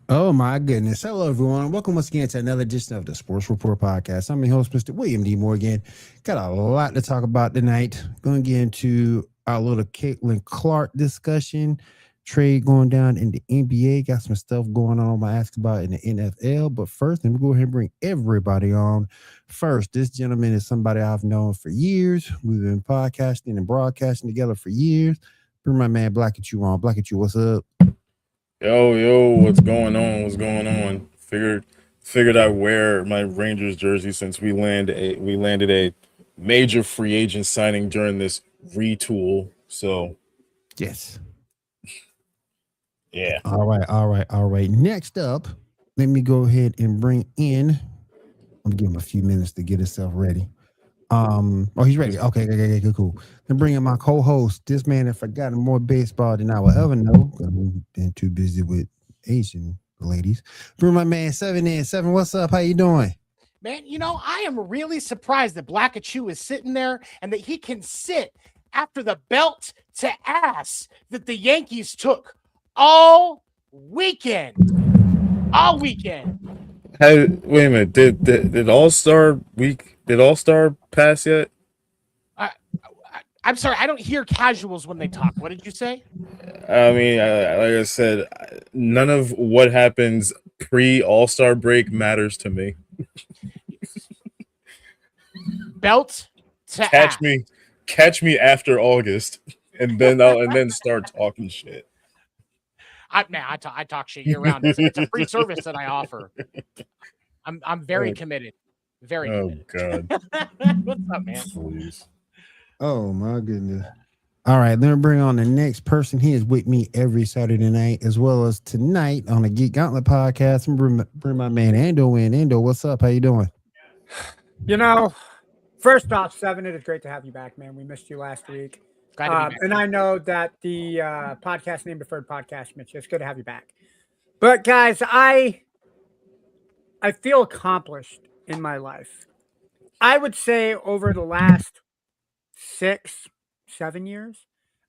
Oh my goodness. Hello everyone. Welcome once again to another edition of the Sports Report Podcast. I'm your host, Mr. William D. Morgan. Got a lot to talk about tonight. Going to get into our little Caitlin Clark discussion. Trade going down in the NBA. Got some stuff going on my ask about in the NFL. But first, let me go ahead and bring everybody on. First, this gentleman is somebody I've known for years. We've been podcasting and broadcasting together for years. Bring my man Black at you on. Black at you, what's up? Yo, what's going on? What's going on? Figured I'd wear my Rangers jersey since we landed a major free agent signing during this retool. So Yes. yeah. All right. Next up, let me go ahead and bring in. I'm gonna give him a few minutes to get himself ready. Oh, he's ready. Okay, cool. Then bring in my co-host. This man has forgotten more baseball than I will ever know. 'Cause I've been too busy with Asian ladies. Bring my man 7 What's up? How you doing? Man, I am really surprised that Blackachu is sitting there and that he can sit after the belt to ass that the Yankees took all weekend. All weekend. Wait a minute. Did All Star pass yet? I'm sorry, I don't hear casuals when they talk. What did you say? I mean, like I said, none of what happens pre All Star break matters to me. Belt to Catch ass. me, catch me after August, and then start talking shit. I talk shit year round. It's a free service that I offer. I'm very Oh, committed. Very oh committed. God, What's up, man? please. Oh my goodness. All right, let me bring on the next person. He is with me every Saturday night, as well as tonight on the Geek Gauntlet podcast. I'm bring my man Ando in. Ando, what's up? How you doing? You know, first off, Seven, it is great to have you back, man. We missed you last week. Glad to be back. And I know that the podcast name Deferred Podcast, Mitch, it's good to have you back. But guys, I feel accomplished in my life. I would say over the last 6, 7 years,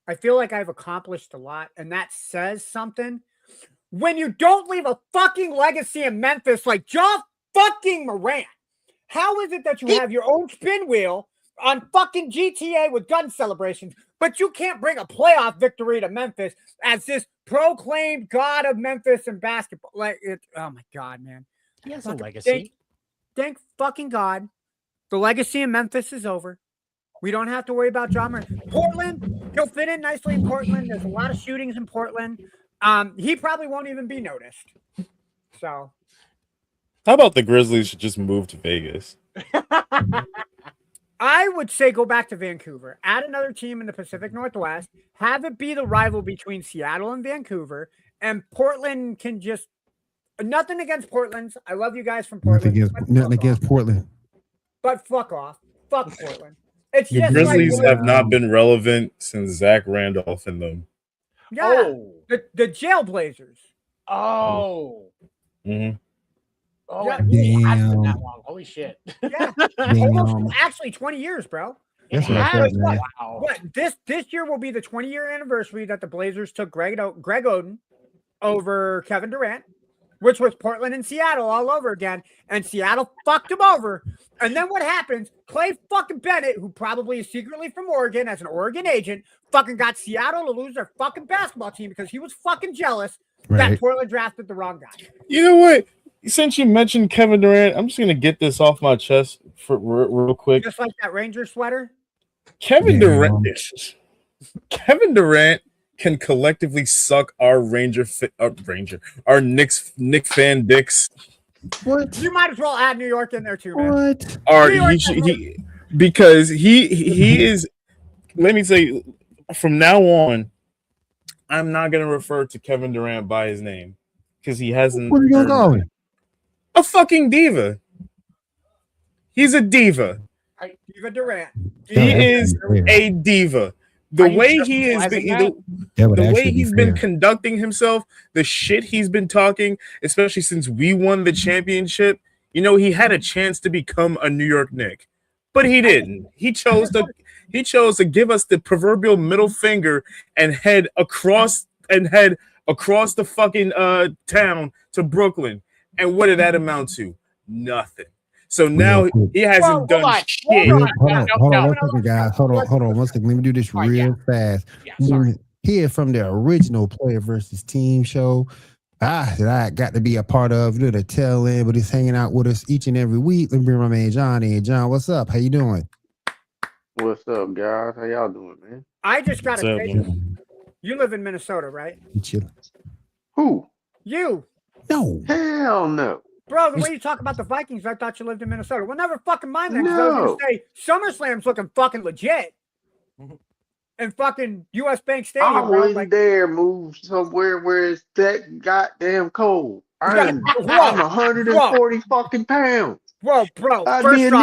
I feel like I've accomplished a lot, and that says something. When you don't leave a fucking legacy in Memphis like John fucking Morant, how is it that you have your own spin wheel on fucking GTA with gun celebrations, but you can't bring a playoff victory to Memphis as this proclaimed god of Memphis and basketball? Like, oh my god, man! He has a Fucking legacy. Thank fucking god, the legacy in Memphis is over. We don't have to worry about John Morant. Portland, he'll fit in nicely in Portland. There's a lot of shootings in Portland. He probably won't even be noticed. So How about the Grizzlies should just move to Vegas? I would say go back to Vancouver, add another team in the Pacific Northwest, have it be the rival between Seattle and Vancouver, and Portland can just nothing against Portland's. I love you guys from Portland, Nothing against Portland. but fuck off. Fuck Portland. It's The just like Grizzlies have not Wow. been relevant since Zach Randolph and them. yeah, Oh. the Jailblazers. Oh. Hmm. Oh, Yeah. it really has been Damn. that long. Holy shit. Yeah, Damn. almost actually 20 years, bro. That's what I has? thought, man. Wow. But this year will be the 20-year anniversary that the Blazers took Greg Oden over Kevin Durant, which was Portland and Seattle all over again. And Seattle fucked him over. And then what happens? Clay fucking Bennett, who probably is secretly from Oregon as an Oregon agent, fucking got Seattle to lose their fucking basketball team because he was fucking jealous Right. that Portland drafted the wrong guy. You know what? Since you mentioned Kevin Durant, I'm just gonna get this off my chest for real quick. Just like that Ranger sweater. Kevin Damn. Durant. Kevin Durant can collectively suck our our Nick fan dicks. What? You might as well add New York in there too, man. What? Or New York he, should- he because he is. Let me say, from now on, I'm not gonna refer to Kevin Durant by his name because he hasn't. What are you gonna earned call it. him? A fucking diva. He's a diva. Diva Durant. Yeah, He that's is fair. a diva. The Are you way he is, justifiing That would the way actually be he's been fair. conducting himself, the shit he's been talking, especially since we won the championship. He had a chance to become a New York Knick, but he didn't. He chose to give us the proverbial middle finger and head across the fucking town to Brooklyn. And what did that amount to? Nothing. So now he hasn't done shit. Hold on 1 second, guys. Hold on 1 second. Let me do this real fast. Yeah, sorry. Here from the original Player versus Team show. That I got to be a part of. The tail end, but he's hanging out with us each and every week. Let me bring my man John in. John, what's up? How you doing? What's up, guys? How y'all doing, man? I just got to say, you live in Minnesota, right? You chilling? Who? You. No. Hell no. Bro, the way you talk about the Vikings, I thought you lived in Minnesota. Well, never fucking mind that. No. I was going to say, SummerSlam's looking fucking legit. And fucking U.S. Bank Stadium. I wouldn't dare move somewhere where it's that goddamn cold. I'm 140 fucking pounds. Bro, first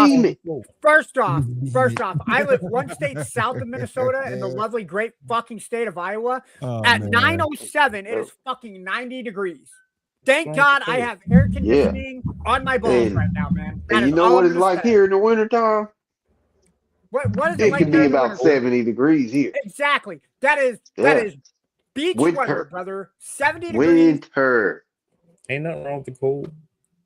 off, Mm-hmm. I live one state south of Minnesota in the lovely, great fucking state of Iowa. At 9:07, it is fucking 90 degrees. Thank God I have air conditioning on my balls right now, man. And you know what it's like here in the wintertime? What is it like can be about 70 degrees here. Exactly. That is beach weather, brother. 70 degrees. Winter. Ain't nothing wrong with the cold.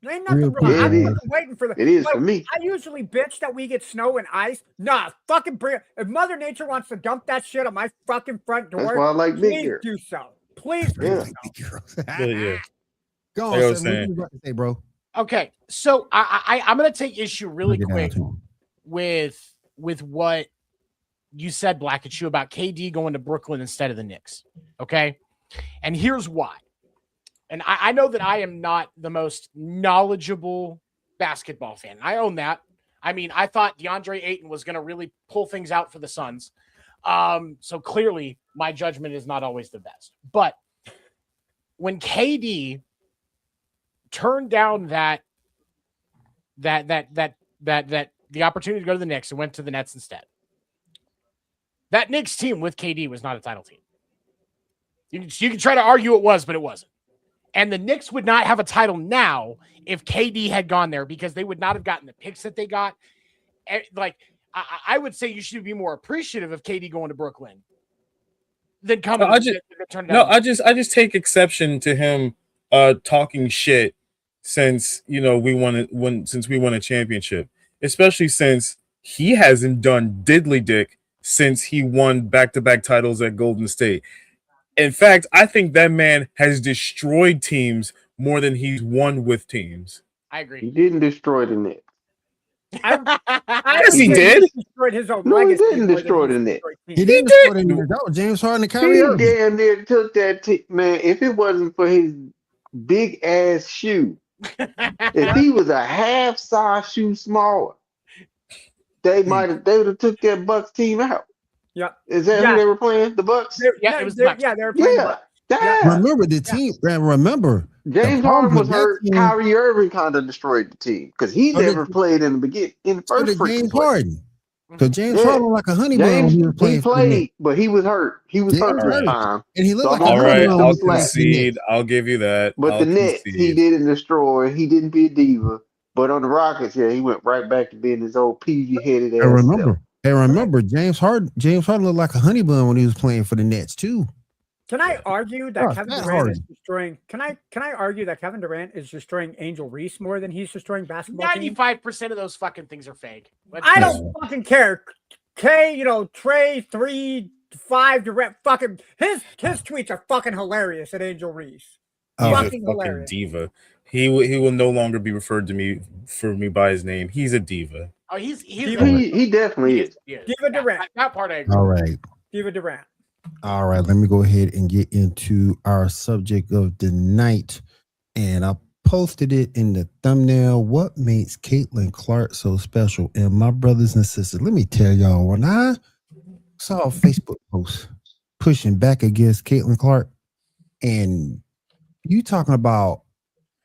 Ain't nothing wrong. I'm waiting for the. It is for me. I usually bitch that we get snow and ice. Nah, fucking bring it. If Mother Nature wants to dump that shit on my fucking front door, that's why I like please do so. Please do so. Yeah. Go on, what you about to say, bro? Okay, so I'm gonna take issue really quick with what you said, Black and Shoe, about KD going to Brooklyn instead of the Knicks. Okay. And here's why. And I know that I am not the most knowledgeable basketball fan. I own that. I mean, I thought DeAndre Ayton was going to really pull things out for the Suns. So clearly my judgment is not always the best. But when KD turned down that the opportunity to go to the Knicks and went to the Nets instead. That Knicks team with KD was not a title team. You can try to argue it was, but it wasn't. And the Knicks would not have a title now if KD had gone there because they would not have gotten the picks that they got. Like, I would say you should be more appreciative of KD going to Brooklyn than coming. I just take exception to him talking shit since we won a championship. Especially since he hasn't done diddly dick since he won back-to-back titles at Golden State. In fact, I think that man has destroyed teams more than he's won with teams. I agree. He didn't destroy the Knicks. Yes, he did. He destroyed his own no, he didn't destroy the Knicks. He didn't destroy the Knicks. That was James Harden and Kyrie Irving. He damn near took that team, man. If it wasn't for his big ass shoe, if he was a half size shoe smaller, they would have took that Bucks team out. Yeah. Is that who they were playing? The Bucks? It was the Bucks. Yeah, they were playing the Bucks. Remember the team. Remember James Harden was hurt. Kyrie Irving kind of destroyed the team because he never played in the beginning. In the first James Harden. Because James Harden was like a honey bun when he was playing. He played, but he was hurt. He was hurt this time. And he looked like all right. I'll concede. I'll give you that. But the Nets, he didn't destroy. He didn't be a diva. But on the Rockets, he went right back to being his old peavy-headed ass. Remember, James Harden looked like a honey bun when he was playing for the Nets too. Can I argue that Kevin Durant is destroying? Can I argue that Kevin Durant is destroying Angel Reese more than he's destroying basketball? 95% of those fucking things are fake. I don't fucking care. Trey 3, 5 Durant. Fucking his tweets are fucking hilarious at Angel Reese. Fucking hilarious. Diva. He will no longer be referred to me by his name. He's a diva. Oh, he definitely is. Diva Durant. That part I agree. All right. Diva Durant. All right, let me go ahead and get into our subject of the night. And I posted it in the thumbnail. What makes Caitlin Clark so special? And my brothers and sisters, let me tell y'all, when I saw a Facebook post pushing back against Caitlin Clark, and you talking about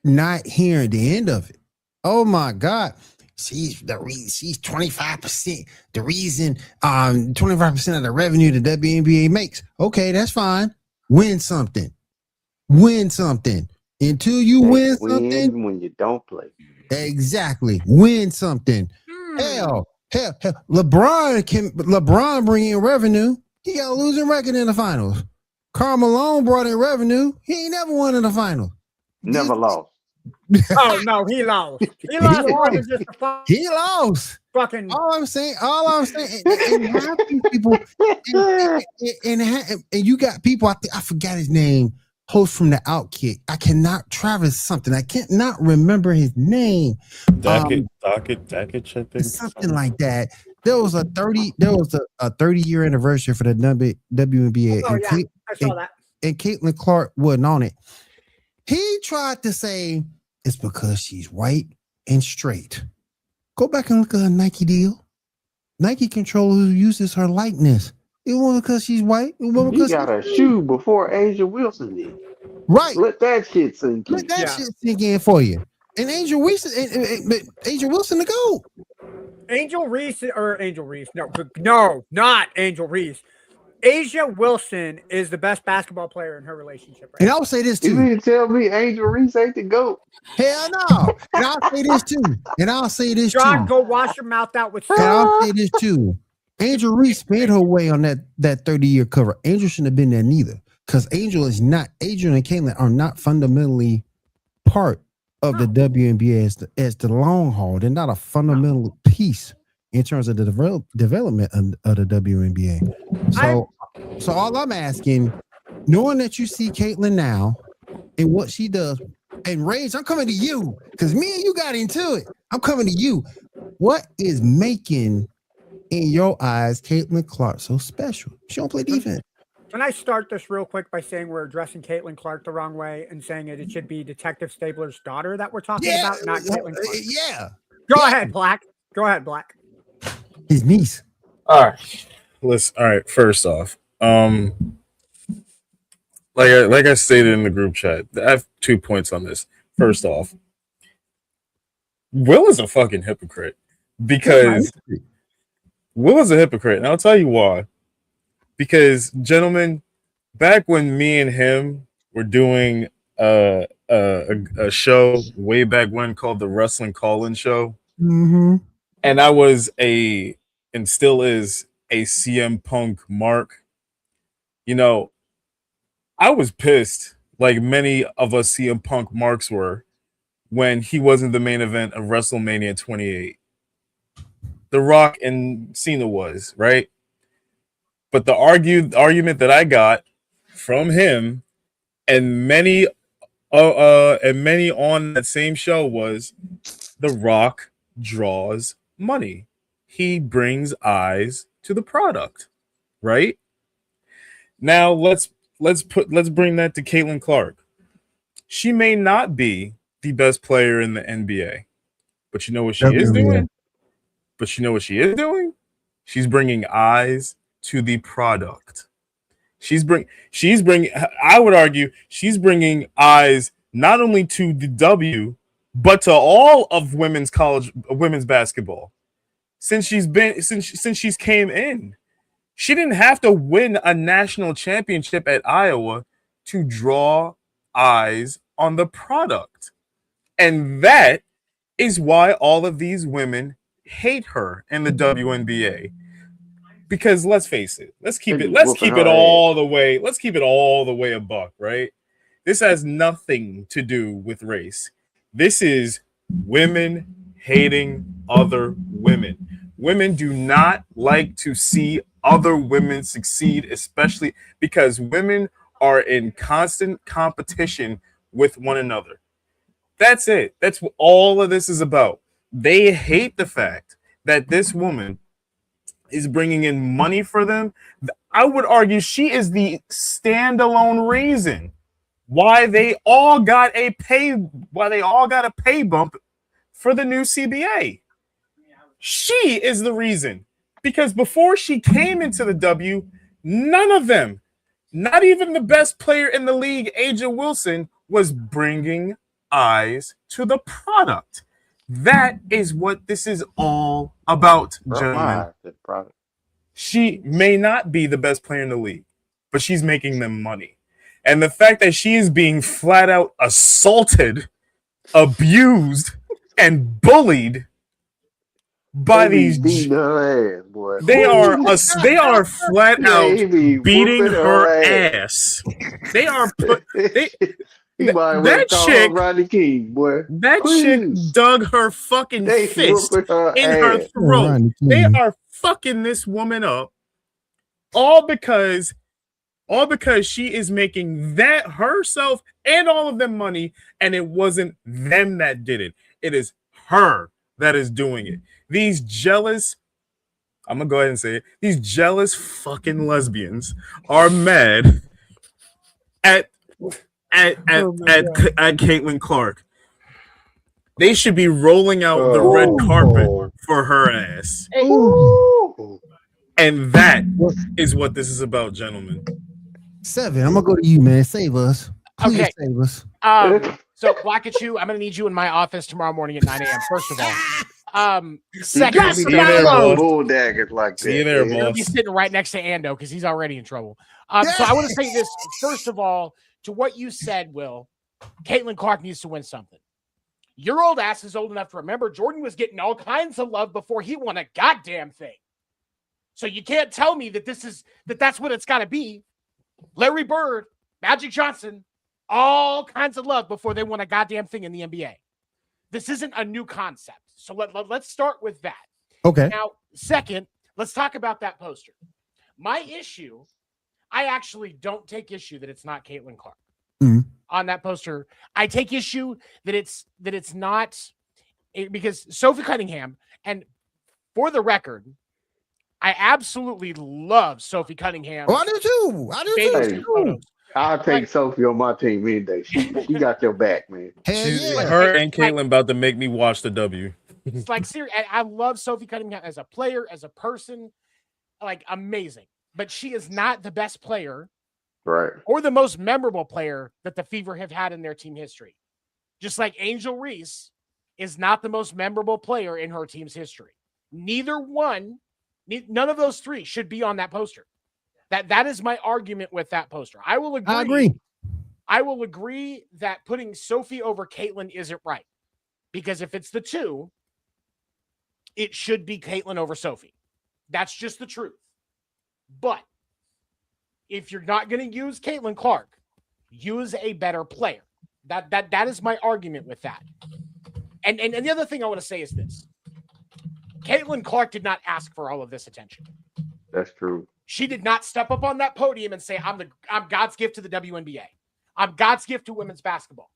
not hearing the end of it. Oh my God. She's 25%. The reason 25% of the revenue the WNBA makes. Okay, that's fine. Win something. Until you win something. When you don't play. Exactly. Win something. Hell. LeBron bring in revenue. He got a losing record in the finals. Karl Malone brought in revenue. He ain't never won in the final. Never lost. Oh no, he lost. He lost more than just a He lost. fucking. All I'm saying, and half these people, and you got people. I forgot his name. Host from the Outkick. I cannot Travis something. I cannot remember his name. Dackett, I think. Something like that. There was a 30-year anniversary for the WNBA. Oh yeah, I saw that. And Caitlin Clark wasn't on it. He tried to say it's because she's white and straight. Go back and look at her Nike deal. Nike controller who uses her likeness. It wasn't because she's white. It wasn't He because got a shoe before Asia Wilson did. right. Let that shit sink in. Let that shit sink in for you. And Angel Wilson, Angel Wilson to go. Angel Reese. No, not Angel Reese. Asia Wilson is the best basketball player in her relationship. Right And now. I'll say this You too. mean to tell me Angel Reese ain't the GOAT? Hell no. And I'll say this too. John, go wash your mouth out with And soap. I'll say this too. Angel Reese made her way on that 30-year cover. Angel shouldn't have been there neither. Because Angel and Caitlin are not fundamentally part of the WNBA as the long haul. They're not a fundamental piece in terms of the development of the WNBA. So all I'm asking, knowing that you see Caitlin now and what she does, and Rage, I'm coming to you because me and you got into it. I'm coming to you. What is making, in your eyes, Caitlin Clark so special? She don't play defense. Can I start this real quick by saying we're addressing Caitlin Clark the wrong way and saying it should be Detective Stabler's daughter that we're talking about, not Caitlin Clark? Yeah. Go ahead, Black. Go ahead, Black. His niece. All right. All right. First off, like I stated in the group chat, I have 2 points on this. First off, Will is a fucking hypocrite because Will is a hypocrite, and I'll tell you why. Because, gentlemen, back when me and him were doing a show way back when called the Wrestling Call-In Show, and I was and still is a CM Punk mark, you know, I was pissed, like many of us CM Punk marks were, when he wasn't the main event of WrestleMania 28. The Rock and Cena was, right? But the argument that I got from him and many on that same show was The Rock draws money. He brings eyes to the product, right? Now let's bring that to Caitlin Clark. She may not be the best player in the NBA, but you know what she is doing? She's bringing eyes to the product. She's bringing. I would argue she's bringing eyes not only to the W, but to all of women's basketball. Since she's came in, she didn't have to win a national championship at Iowa to draw eyes on the product, and that is why all of these women hate her in the WNBA. Because let's face it, let's keep it all the way a buck, right? This has nothing to do with race. This is women hating other women. Women do not like to see other women succeed, especially because women are in constant competition with one another. That's it. That's what all of this is about. They hate the fact that this woman is bringing in money for them. I would argue she is the standalone reason why they all got a pay bump for the new CBA. She is the reason, because before she came into the W, none of them, not even the best player in the league, Asia Wilson, was bringing eyes to the product. That is what this is all about, gentlemen. She may not be the best player in the league, but she's making them money. And the fact that she is being flat out assaulted, abused, and bullied by They be these. beating her ass, boy. They are flat Man, out he be beating whooping her her ass. They are they ass. He might as well that call her chick. Rodney King, boy. That chick Please. dug her fucking They fist whooping her in her ass. Oh, throat. Ronnie They King. are fucking this woman up all because she is making that herself and all of them money, and it wasn't them that did it. It is her that is doing it. These jealous, I'm gonna go ahead and say it, these jealous fucking lesbians are mad at Oh my God. at Caitlin Clark. They should be rolling out the red Oh, carpet Lord. for her ass. Ooh. And that What? is what this is about, gentlemen. 7. I'm gonna go to you, man. Save us. Please Okay. save us. So Blackachu, I'm gonna need you in my office tomorrow morning at 9 a.m. First of all. You Second, can't be See you there, dropping boss. bull daggers like See you that, there, man. you're gonna boss. be sitting right next to Ando because he's already in trouble. So I want to say this first of all to what you said, Will. Caitlin Clark needs to win something. Your old ass is old enough to remember Jordan was getting all kinds of love before he won a goddamn thing. So you can't tell me that that's what it's got to be. Larry Bird, Magic Johnson, all kinds of love before they won a goddamn thing in the NBA. This isn't a new concept. So let's start with that. Okay. Now, second, let's talk about that poster. My issue, I actually don't take issue that it's not Caitlin Clark on that poster. I take issue that it's not because Sophie Cunningham, and for the record, I absolutely love Sophie Cunningham. Oh, I do too. I do Favorite too. photos. I'll take Sophie on my team any day. She got your back, man. Hell yeah. Her and Caitlin about to make me watch the W. It's like seriously, I love Sophie Cunningham as a player, as a person, like amazing. But she is not the best player Right. or the most memorable player that the Fever have had in their team history. Just like Angel Reese is not the most memorable player in her team's history. None of those three should be on that poster. That is my argument with that poster. I will agree. I agree. I will agree that putting Sophie over Caitlin isn't right. Because if it's the two, it should be Caitlin over Sophie. That's just the truth. But if you're not going to use Caitlin Clark, use a better player. That is my argument with that. And the other thing I want to say is this. Caitlin Clark did not ask for all of this attention. That's true. She did not step up on that podium and say, I'm God's gift to the WNBA. I'm God's gift to women's basketball.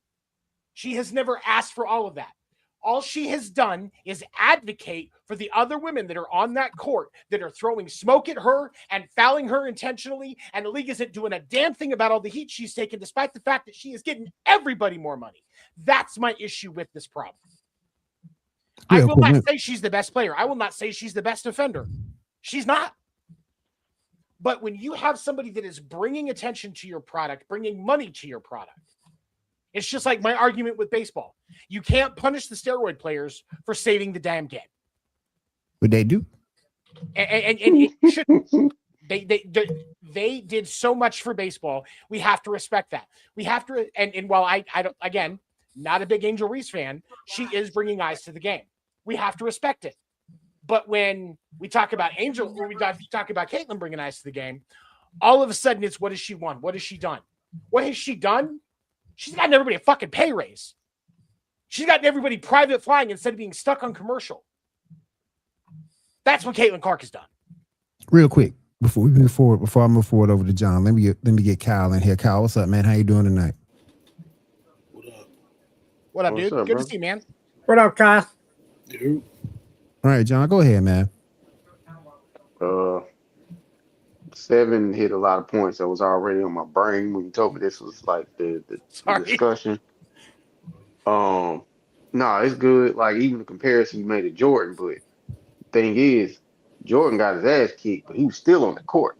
She has never asked for all of that. All she has done is advocate for the other women that are on that court that are throwing smoke at her and fouling her intentionally, and the league isn't doing a damn thing about all the heat she's taken, despite the fact that she is getting everybody more money. That's my issue with this problem. I will not say she's the best player. I will not say she's the best defender. She's not. But when you have somebody that is bringing attention to your product, bringing money to your product, it's just like my argument with baseball. You can't punish the steroid players for saving the damn game. What they do? And it shouldn't. They did so much for baseball. We have to respect that. We have to. And while I don't, again, not a big Angel Reese fan, she is bringing eyes to the game. We have to respect it. But when we talk about Angel, when we talk about Caitlin bringing eyes to the game, all of a sudden it's what has she won? What has she done? What has she done? She's gotten everybody a fucking pay raise. She's gotten everybody private flying instead of being stuck on commercial. That's what Caitlin Clark has done. Real quick, before we move forward, before I move forward over to John, let me get Kyle in here. Kyle, what's up, man? How you doing tonight? What up, What's dude? up, Good bro? to see you, man. What up, Kyle? Dude. All right, John, go ahead, man. 7 hit a lot of points that was already on my brain when you told me this was like the Sorry. discussion. No, it's good. Like even the comparison you made to Jordan, but thing is, Jordan got his ass kicked, but he was still on the court.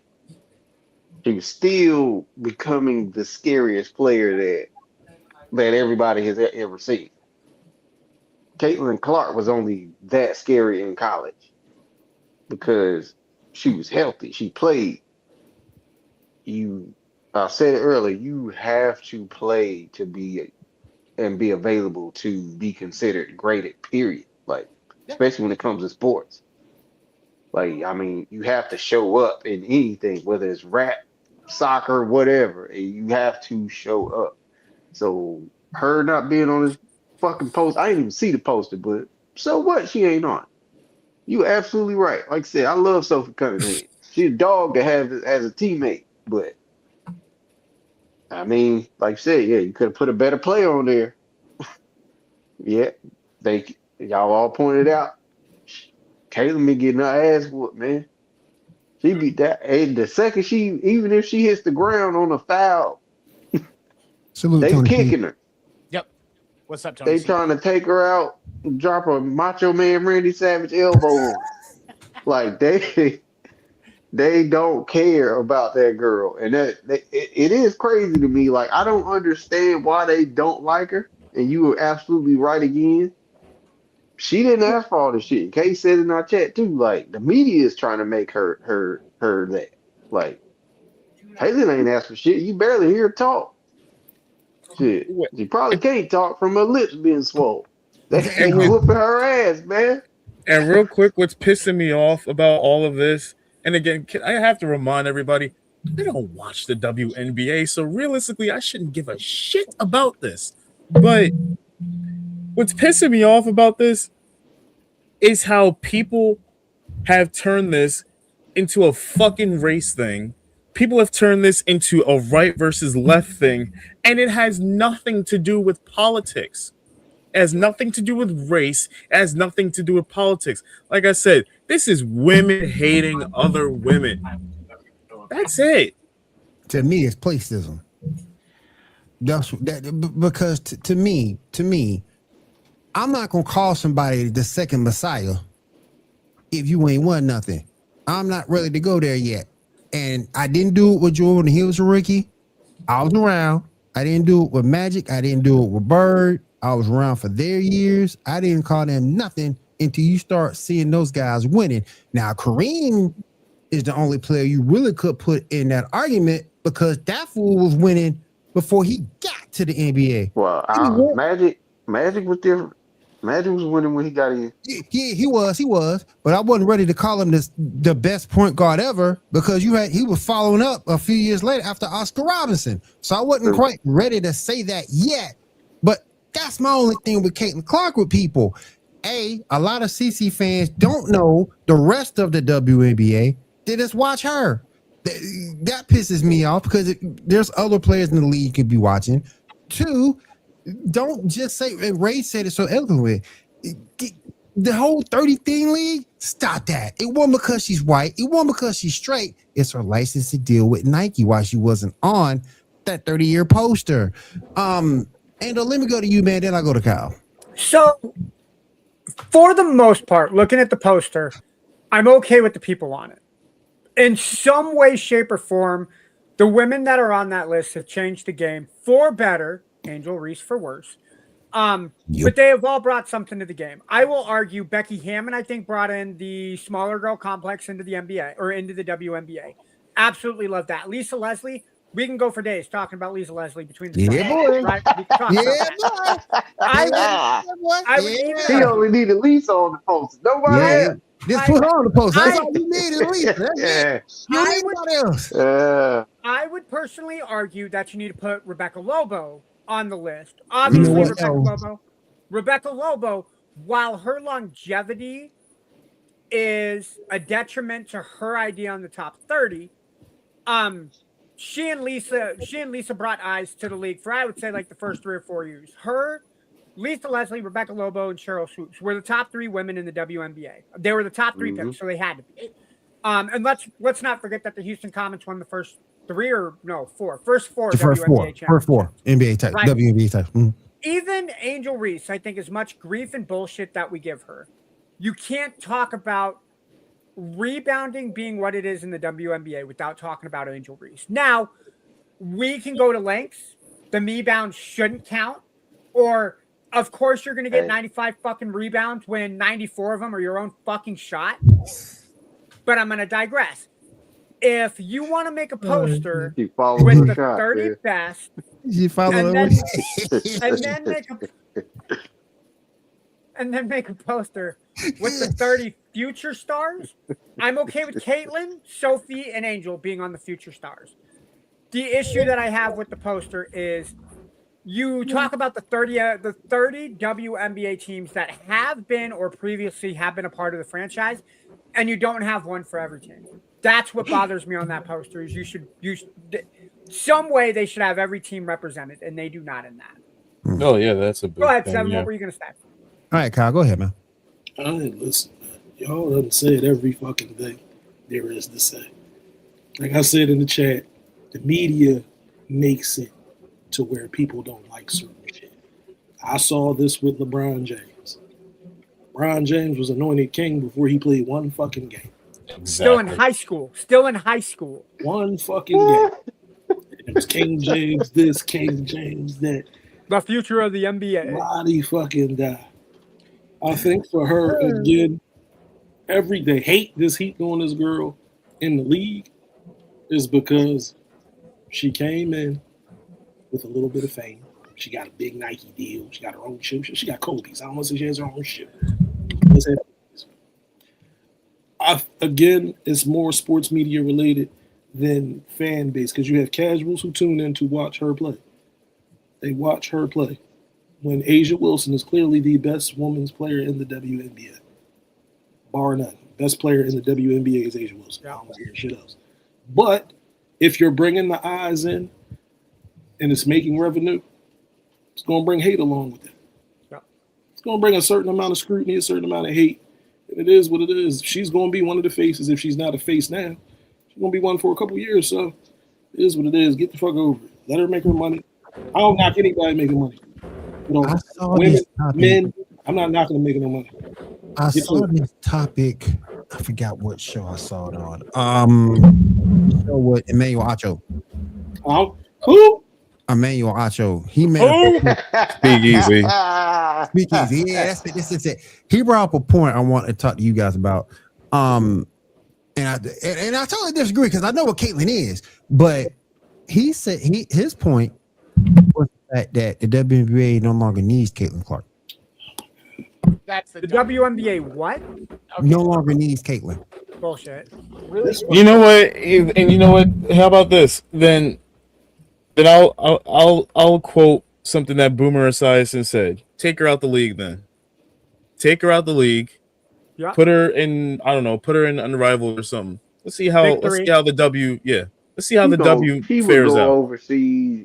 He was still becoming the scariest player that everybody has ever seen. Caitlin Clark was only that scary in college because she was healthy. She played. I said it earlier, you have to play to be available to be considered graded, period. Like especially when it comes to sports. Like, I mean, you have to show up in anything, whether it's rap, soccer, whatever, and you have to show up. So her not being on this fucking post, I didn't even see the poster, but so what? She ain't on. You absolutely right. Like I said, I love Sophie Cunningham. She's a dog to have as a teammate, but I mean, like you said, yeah, you could have put a better player on there. Yeah, y'all all pointed out. Caitlin been getting her ass whooped, man. She beat that. And the second even if she hits the ground on a foul, Salute, they Tony P. kicking her. Yep. What's up, Tony? They trying to take her out, drop a Macho Man Randy Savage elbow on her. Like they don't care about that girl, and it is crazy to me. Like I don't understand why they don't like her. And you were absolutely right again. She didn't ask for all this shit. Kay said in our chat too. Like the media is trying to make her that. Like Haley ain't asked for shit. You barely hear her talk. Shit, she probably can't talk from her lips being swollen. They ain't whooping her ass, man. And real quick, what's pissing me off about all of this, and again, I have to remind everybody, I don't watch the WNBA, so realistically, I shouldn't give a shit about this. But what's pissing me off about this is how people have turned this into a fucking race thing. People have turned this into a right versus left thing, and it has nothing to do with politics. It has nothing to do with race. It has nothing to do with politics. Like I said, this is women hating other women. That's it. To me, it's placism. Because to me, I'm not gonna call somebody the second Messiah if you ain't won nothing. I'm not ready to go there yet, and I didn't do it with Jordan. He was a rookie. I was around. I didn't do it with Magic. I didn't do it with Bird. I was around for their years. I didn't call them nothing until you start seeing those guys winning. Now, Kareem is the only player you really could put in that argument because that fool was winning before he got to the NBA. Well, Magic was different. Magic was winning when he got in. Yeah, he was. But I wasn't ready to call him the best point guard ever because he was following up a few years later after Oscar Robinson. So I wasn't quite ready to say that yet. But that's my only thing with Caitlin Clark with people. A lot of CC fans don't know the rest of the WNBA. They just watch her. That pisses me off because there's other players in the league you could be watching. Two, don't just say, and Ray said it so eloquently, the whole 30 thing league, stop that. It wasn't because she's white. It wasn't because she's straight. It's her license to deal with Nike while she wasn't on that 30-year poster. And let me go to you, man. Then I go to Kyle. So, for the most part, looking at the poster, I'm okay with the people on it. In some way, shape, or form, the women that are on that list have changed the game for better. Angel Reese for worse. But they have all brought something to the game. I will argue Becky Hammon, I think, brought in the smaller girl complex into the NBA or into the WNBA. Absolutely love that. Lisa Leslie, we can go for days talking about Lisa Leslie between the boy. right? We can talk about that. I would even, He only needed Lisa on the post. Nobody else. Just put her on the post. That's all you need is Lisa. Yeah. You don't need anybody else. I would personally argue that you need to put Rebecca Lobo on the list. Obviously, Rebecca Lobo, while her longevity is a detriment to her idea on the top 30, she and Lisa brought eyes to the league for, I would say, like the first 3 or 4 years. Her, Lisa Leslie, Rebecca Lobo, and Cheryl Swoops were the top 3 women in the WNBA. They were the top 3 picks, so they had to be. And let's not forget that the Houston Comets won the first 4 WNBA championships. First 4 NBA type, right? WNBA type. Mm-hmm. Even Angel Reese, I think, as much grief and bullshit that we give her, you can't talk about rebounding being what it is in the WNBA without talking about Angel Reese. Now, we can go to lengths. The me-bound shouldn't count. Or, of course, you're going to get 95 fucking rebounds when 94 of them are your own fucking shot. But I'm going to digress. If you want to make a poster with the 30 best, and then and then make a poster with the 30 future stars. I'm okay with Caitlyn, Sophie, and Angel being on the future stars. The issue that I have with the poster is you talk about the 30 WNBA teams that have been or previously have been a part of the franchise, and you don't have one for every team. That's what bothers me on that poster. Is you should some way they should have every team represented, and they do not in that. Oh yeah, that's a big Go ahead, thing. Seven. Yeah. What were you going to say? All right, Kyle, go ahead, man. Listen, man. Y'all done said every fucking thing there is to say. Like I said in the chat, the media makes it to where people don't like certain shit. I saw this with LeBron James. LeBron James was anointed king before he played one fucking game. Exactly. Still in high school. One fucking game. It was King James this, King James that. The future of the NBA. Body fucking die. I think for her, again, the hate this heat on this girl in the league is because she came in with a little bit of fame. She got a big Nike deal. She got her own shoe. She got Kobe's. I don't want to say she has her own shoe. Again, it's more sports media related than fan base because you have casuals who tune in to watch her play. They watch her play when Asia Wilson is clearly the best women's player in the WNBA. Bar none. Best player in the WNBA is Asia Wilson. I don't hear shit else. But if you're bringing the eyes in and it's making revenue, it's going to bring hate along with it. Yeah. It's going to bring a certain amount of scrutiny, a certain amount of hate. And it is what it is. She's going to be one of the faces. If she's not a face now, she's going to be one for a couple years. So it is what it is. Get the fuck over it. Let her make her money. I don't knock anybody making money. You know, I saw women, this topic. men, I'm not knocking them making no money. I Get saw to it. this topic. I forgot what show I saw it on. Show with Emmanuel Acho. Who? Emmanuel Acho. He made Speak easy. Speak easy. Yeah, that's it. He brought up a point I want to talk to you guys about. And I totally disagree because I know what Caitlyn is, but he said his point was the fact that the WNBA no longer needs Caitlyn Clark. That's The WNBA what? No longer needs Caitlyn. Bullshit. Really? You know what? And you know what? How about this? Then I'll quote something that Boomer Esiason said. Take her out the league. Then take her out the league. Yeah. Put her in. I don't know. Put her in Unrivaled or something. Let's see how the W. Yeah. Let's see how the W fares go out. overseas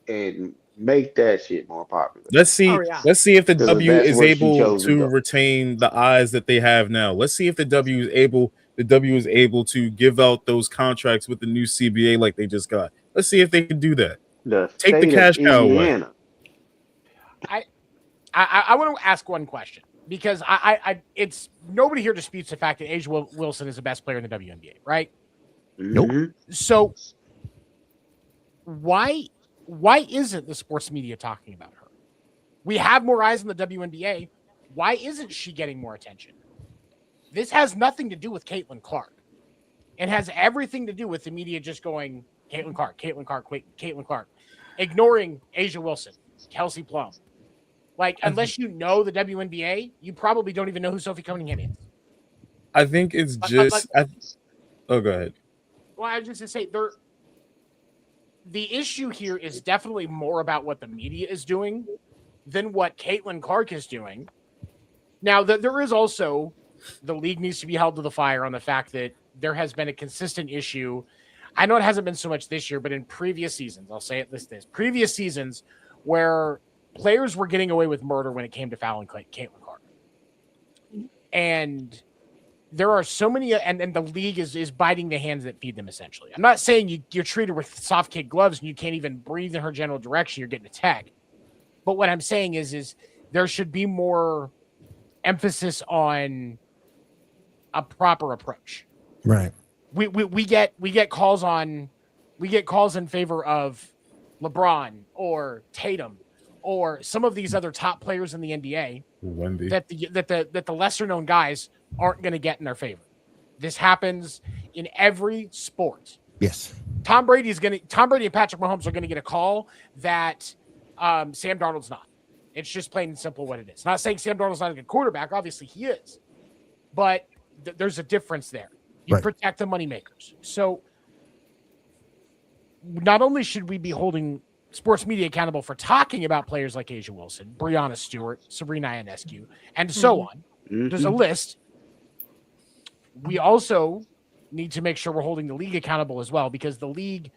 and make that shit more popular. Let's see. Oh, yeah. Let's see if the Because W that's is where she able chose to to go. retain the eyes that they have now. Let's see if the W is able to give out those contracts with the new CBA like they just got. Let's see if they can do that. Take the state of cash cow away. Indiana. I want to ask one question because it's nobody here disputes the fact that Asia Wilson is the best player in the WNBA, right? Nope. Mhm. So why isn't the sports media talking about her? We have more eyes in the WNBA. Why isn't she getting more attention? This has nothing to do with Caitlyn Clark. It has everything to do with the media just going Caitlyn Clark, ignoring Asia Wilson, Kelsey Plum. Like, unless you know the WNBA, you probably don't even know who Sophie Cunningham is. I think it's just. Go ahead. Well, I was just going to say, the issue here is definitely more about what the media is doing than what Caitlyn Clark is doing. Now, there is also, the league needs to be held to the fire on the fact that there has been a consistent issue. I know it hasn't been so much this year, but in previous seasons, I'll say it this previous seasons where players were getting away with murder when it came to fouling Caitlyn Clark. And there are so many, and the league is biting the hands that feed them, essentially. I'm not saying you're treated with soft kid gloves and you can't even breathe in her general direction, you're getting attacked. But what I'm saying is there should be more emphasis on a proper approach. Right. We get calls in favor of LeBron or Tatum or some of these other top players in the NBA Wendy. that the lesser known guys aren't going to get in their favor. This happens in every sport. Yes. Tom Brady and Patrick Mahomes are going to get a call that Sam Darnold's not. It's just plain and simple what it is. Not saying Sam Darnold's not a good quarterback. Obviously, he is. But there's a difference there. You protect the moneymakers. So not only should we be holding sports media accountable for talking about players like Asia Wilson, Breonna Stewart, Sabrina Ionescu, and so on. There's a list. We also need to make sure we're holding the league accountable as well, because the league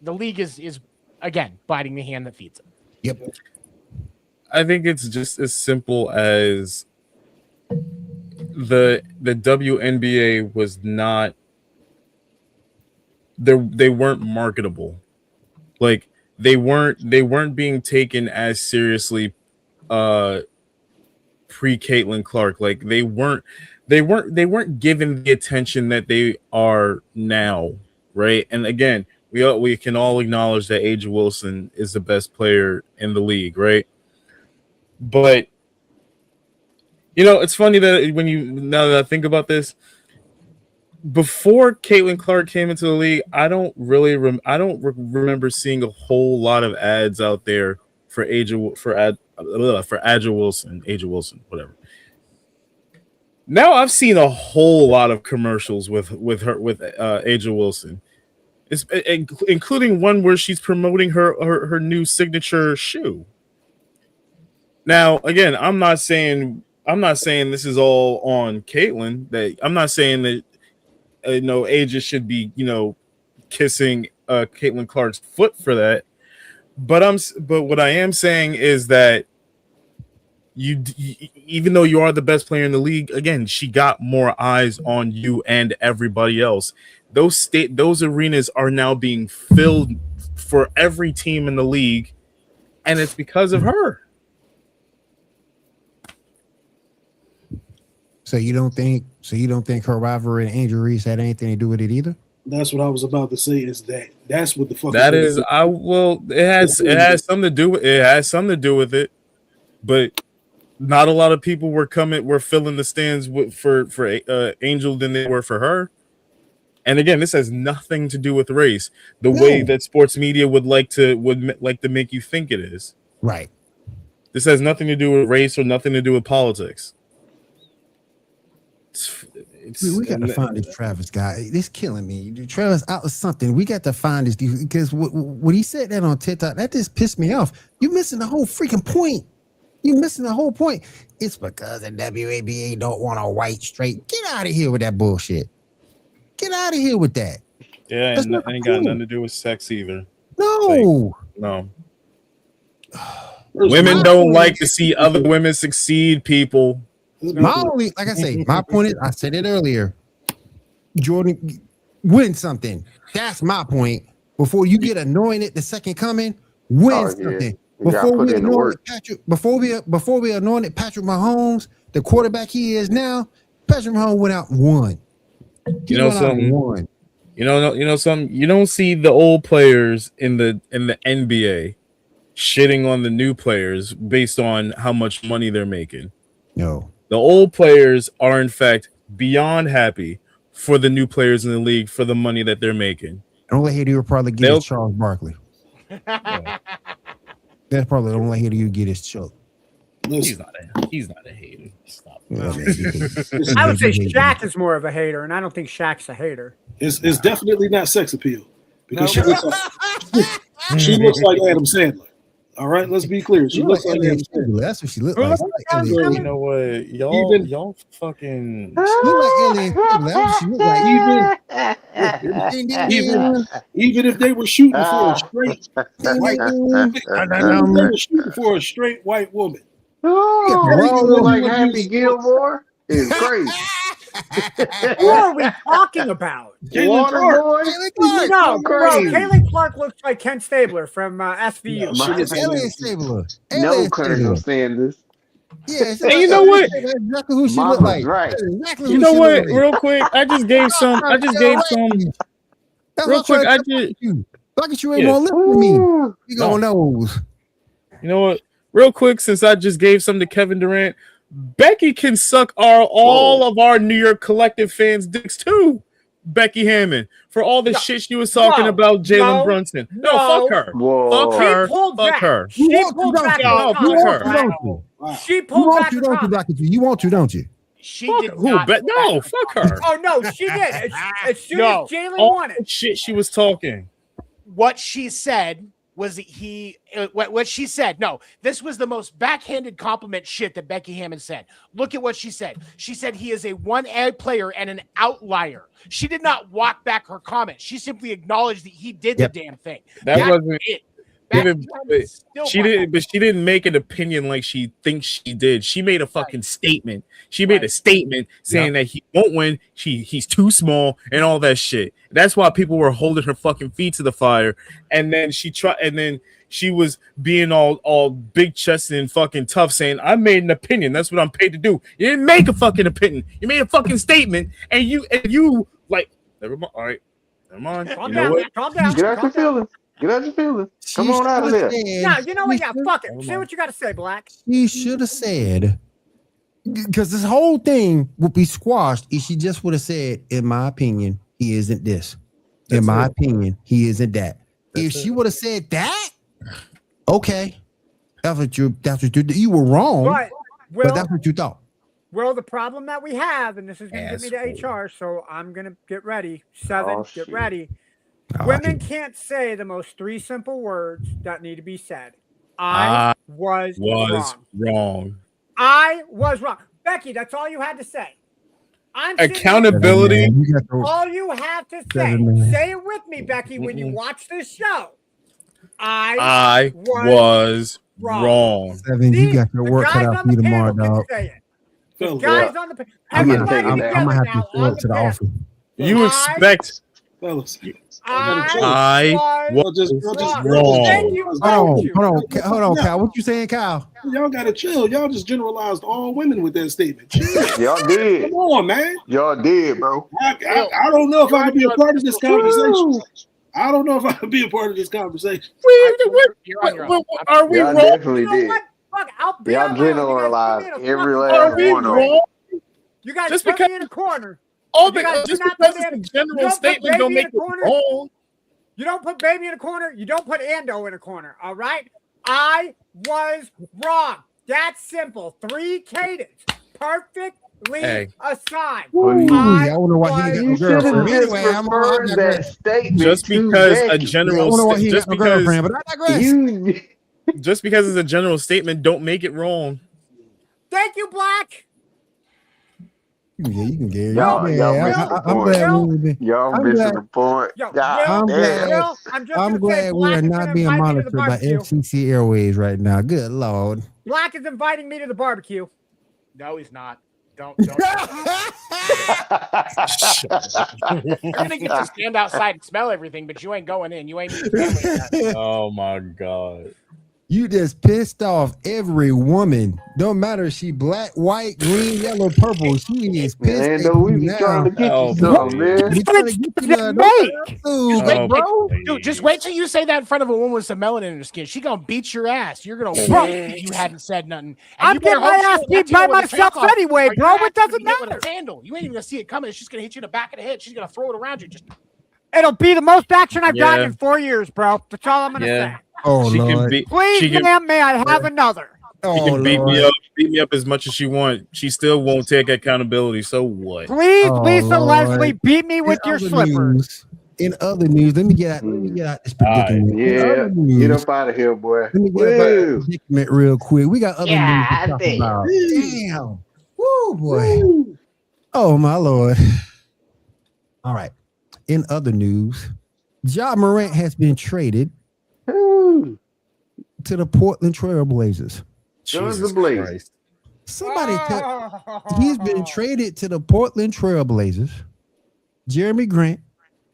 is again biting the hand that feeds them. Yep. I think it's just as simple as the WNBA was not they weren't marketable. Like they weren't being taken as seriously pre Caitlin Clark. Like they weren't given the attention that they are now, right? And again, we can all acknowledge that Asia Wilson is the best player in the league, right? But it's funny that now that I think about this, before Caitlin Clark came into the league, I don't remember seeing a whole lot of ads out there for Asia Wilson, whatever. Now I've seen a whole lot of commercials with Asia Wilson, including one where she's promoting her new signature shoe. Now, again, I'm not saying this is all on Caitlin. That I'm not saying that Asia should be kissing Caitlin Clark's foot for that. But what I am saying is that you even though you are the best player in the league, again, she got more eyes on you and everybody else. Those arenas are now being filled for every team in the league, and it's because of her. So you don't think her rivalry and Angel Reese had anything to do with it either? That's what I was about to say. Is that's what the fuck that is? It has something to do with it, but not a lot of people were filling the stands for Angel than they were for her. And again, this has nothing to do with race. The way that sports media would like to make you think it is. Right. This has nothing to do with race or nothing to do with politics. We got to find this Travis guy. This killing me. Travis out of something. We got to find this dude, because when he said that on TikTok, that just pissed me off. You're missing the whole freaking point. You're missing the whole point. It's because the WNBA don't want a white straight. Get out of here with that bullshit. Get out of here with that. Yeah, and it ain't got nothing to do with sex either. No. No. Women don't like to see other women succeed, people. My point is, I said it earlier, Jordan, win something. That's my point. Before you get anointed the second coming, win something. Before we anointed Patrick Mahomes, the quarterback he is now, Patrick Mahomes went out and won. You know something? You don't see the old players in the NBA shitting on the new players based on how much money they're making. No. The old players are, in fact, beyond happy for the new players in the league for the money that they're making. The only hater you'll probably get is Charles Barkley. That's probably the only hater you get is Chuck. He's not a hater. Stop. I would say Shaq is more of a hater, and I don't think Shaq's a hater. It's definitely not sex appeal, because she looks like Adam Sandler. All right, let's be clear. She looks like Adam Sandler. That's what she looks like. You know what? Y'all fucking. She look like That's what she looks like. Even if they were shooting for a straight white woman. Oh, look like Happy Gilmore. It's crazy. Who are we talking about? Caitlin Clark looks like Ken Stabler from SVU. Alien Stabler. No, Colonel Sanders. Yeah, and you know what? That's exactly who she looked like. Right. Exactly you know what? Real quick, I just gave some. That's Real quick, look at you ain't gonna listen to me. You gonna knows. You know what? Real quick, since I just gave some to Kevin Durant, Becky can suck all of our New York collective fans' dicks too. Becky Hammond for all the No. shit she was talking No. about Jalen No. Brunson. No, No. fuck her. Whoa. Fuck She her. pulled Fuck back. her. She You want to, pulled don't back you? No, her You fuck comment, want to, her. Black. don't you? Wow. She You pulled want back to, her don't you, comment. Dr. G? You want to, don't you? She Fuck did who? not. But no, fuck her. Oh no, she did. As soon No. as Jalen All won the it. shit she was talking. What she said was what she said. No, this was the most backhanded compliment shit that Becky Hammond said. Look at what she said. She said he is a 1A player and an outlier. She did not walk back her comment. She simply acknowledged that he did Yep. the damn thing. That wasn't it. even- Becky still she didn't, but she didn't make an opinion like she thinks she did. She made a fucking statement. She made a statement saying that he won't win. He's too small and all that shit. That's why people were holding her fucking feet to the fire. And then she was being all big chested and fucking tough, saying, "I made an opinion. That's what I'm paid to do." You didn't make a fucking opinion. You made a fucking statement, and you like, never mind. All right, never mind. Calm You know down. what? Calm down. Get out Calm your down. feelings. Get out your feelings. Come She on out of shoulda there. said- No, you know what? she Yeah, shoulda- fuck it. Say what you got to say, Black. She should have said, because this whole thing would be squashed if she just would have said, in my opinion, he isn't this. In my opinion, he isn't that. If she would have said that, okay. That's what you were wrong, But but that's what you thought. Well, the problem that we have, and this is going to get me to HR, so I'm going to get ready. Seven, Oh, get shit. ready. Oh, Women can't say the most three simple words that need to be said. I was wrong. I was wrong. Becky, that's all you had to say. I'm sitting here- Accountability. You got to- All you have to say, Seven, man. say it with me, Becky, when you watch this show. I was wrong. Seven, you got your the work cut guys out on for you the tomorrow, panel can dog. say it. The Fellas, guys on the panel. I'm gonna Everybody take it I'm gonna together have to now show on up the to the panel. office. You expect fellas. I was Y'all just wrong. Thank you. Hold on, Kyle. What you saying, Kyle? Y'all gotta chill. Y'all just generalized all women with that statement. Chill. Y'all did. Come on, man. Y'all did, bro. I don't know if I can be a part of this conversation. I don't know if I can be a part of this conversation. You're on your own. Are we Y'all wrong? definitely You know did. what? Fuck, I'll be Y'all on my own. You guys generalized put me in a every fucking last Are corner. we one of them. wrong? You guys Just put because- me in a corner. All You guys just do not because put it's a me in- general you don't put statement don't baby make in it a corner. wrong. You don't put baby in a corner. You don't put Ando in a corner. All right? I was wrong. That's simple. 3 cadence. Perfectly assigned. Well, you- I wonder why he ain't got You no should have girlfriend. just Anyway, I'm referred that digress. statement Just to because a Becky. I general wonder why he ain't just got no because girlfriend, but I digress. You just because it's a general statement don't make it wrong. Thank you, Black. Yeah, you can get it. Y'all Yeah, missing the I'm point. glad we Y'all I'm missing glad- the point. Yo, God I'm damn. glad- Will, I'm just I'm going to say glad we Black are is not gonna being invite me to monitored the by barbecue. FCC Airways right now. Good Lord. Black is inviting me to the barbecue. No, he's not. Don't. Oh, You're gonna get to stand outside and smell everything, but you ain't going in. You ain't meeting family yet. Oh my god. You just pissed off every woman. Don't matter if she black, white, green, yellow, purple. She is pissed Man, at no, we you was now. trying to get Oh, you something, please. man. We trying to get you to Just wait, bro. dude. Just wait till you say that in front of a woman with some melanin in her skin. She gonna beat your ass. You're gonna wish that you hadn't said nothing. And I'm you better getting my hope she ass don't beat let you by know when the myself tail comes, anyway, or bro. your It ass doesn't gonna get with matter. a sandal. You ain't even gonna see it coming. She's gonna hit you in the back of the head. She's gonna throw it around you. Just It'll be the most action I've gotten Yeah. in 4 years, bro. That's all I'm going to Yeah. say. Oh She can Lord. beat Please, she can, ma'am, may I have another? she Oh can beat me Lord. up as much as she wants. She still won't take accountability. So what? Please, Oh, Lisa Lord. Leslie, beat me with your slippers. In other news, let me get out this predicament. In Yeah, other get news, up out of here, boy. let me get up out this Woo. predicament real quick. We got other news to God talk damn. about. Damn. Woo, boy. Oh, my Lord. All right. In other news, Ja Morant has been traded Woo. to the Portland Trail Blazers. Guns Jesus ablaze. Christ. Somebody he's been traded to the Portland Trail Blazers. Jeremy Grant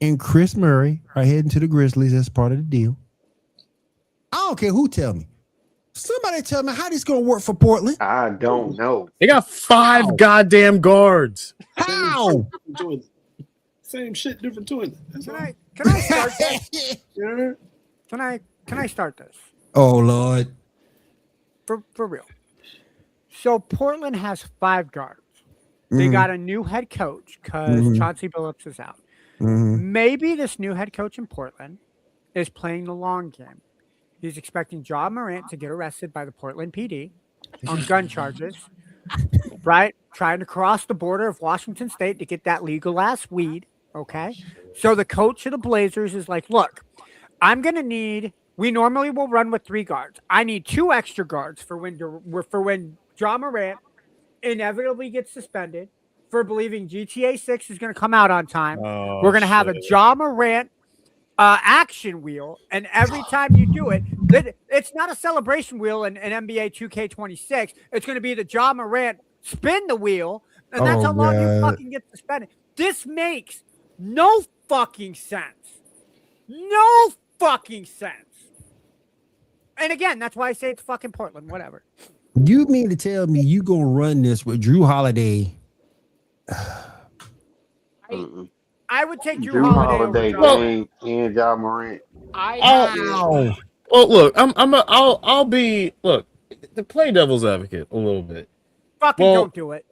and Chris Murray are heading to the Grizzlies as part of the deal. I don't care who tell me. Somebody tell me how this gonna work for Portland. I don't know. They got 5 goddamn guards. How? Different toilet. Same shit, different toilet. That's all. Can I start this? Yeah. Can I start this? Oh Lord. For real. So Portland has 5 guards. They got a new head coach because Chauncey Billups is out. Maybe this new head coach in Portland is playing the long game. He's expecting Ja Morant to get arrested by the Portland PD on gun charges, right? Trying to cross the border of Washington State to get that legal ass weed. Okay. So the coach of the Blazers is like, look, we normally will run with 3 guards. I need 2 extra guards for when Ja Morant inevitably gets suspended for believing GTA 6 is going to come out on time. We're going to have a Ja Morant action wheel, and every time you do it, it's not a celebration wheel in NBA 2K26. It's going to be the Ja Morant spin the wheel, and that's how long you fucking get suspended. This makes no fucking sense. No fucking sense. And again, that's why I say it's fucking Portland. Whatever. You mean to tell me you gonna run this with Drew Holiday? I would take Drew Holiday, Dame, and Ja Morant. Well, look, I'll be the play devil's advocate a little bit. Fucking don't do it.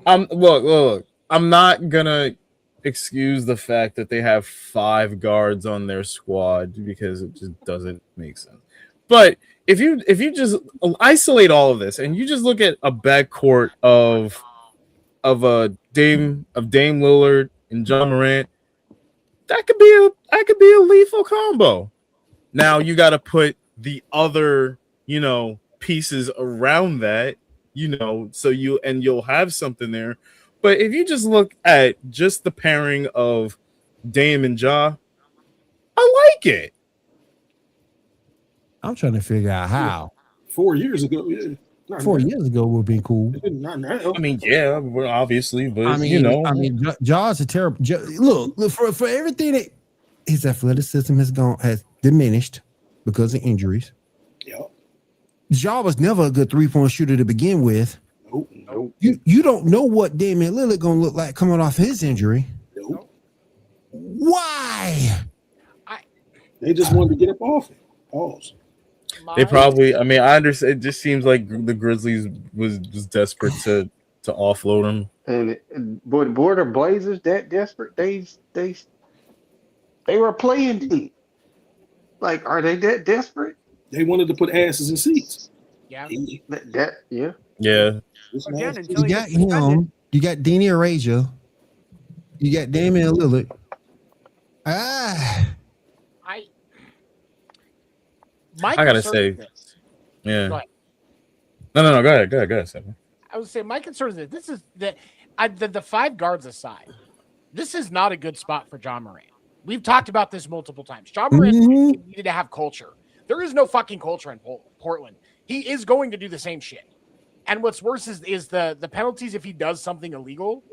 Look, I'm not gonna excuse the fact that they have 5 guards on their squad because it just doesn't make sense. But if you just isolate all of this and you just look at a backcourt of Dame Lillard and Ja Morant, that could be a lethal combo. Now you got to put the other, pieces around that, so you'll have something there. But if you just look at just the pairing of Dame and Ja, I like it. I'm trying to figure out how. 4 years ago, yeah. 4 years ago would have been cool. Not now. I mean, yeah, well, obviously, but Ja's a terrible. Look for everything that his athleticism has diminished because of injuries. Yep. Ja was never a good 3-point shooter to begin with. Nope. You don't know what Damian Lillard gonna look like coming off his injury. Nope. Why? They just wanted to get up off it. Pause. They probably. I mean, I understand. It just seems like the Grizzlies was just desperate to offload him. And boy, the Border Blazers that desperate? They were playing team. Like, are they that desperate? They wanted to put asses in seats. Yeah. Yeah. Yeah. Again, You got him. You got Danny Arasia. You got Damian Lillard. I gotta say, yeah. No. Go ahead, Sam. I would say my concern is that this is the 5 guards aside. This is not a good spot for Ja Morant. We've talked about this multiple times. Ja Morant needed to have culture. There is no fucking culture in Portland. He is going to do the same shit. And what's worse is the penalties if he does something illegal.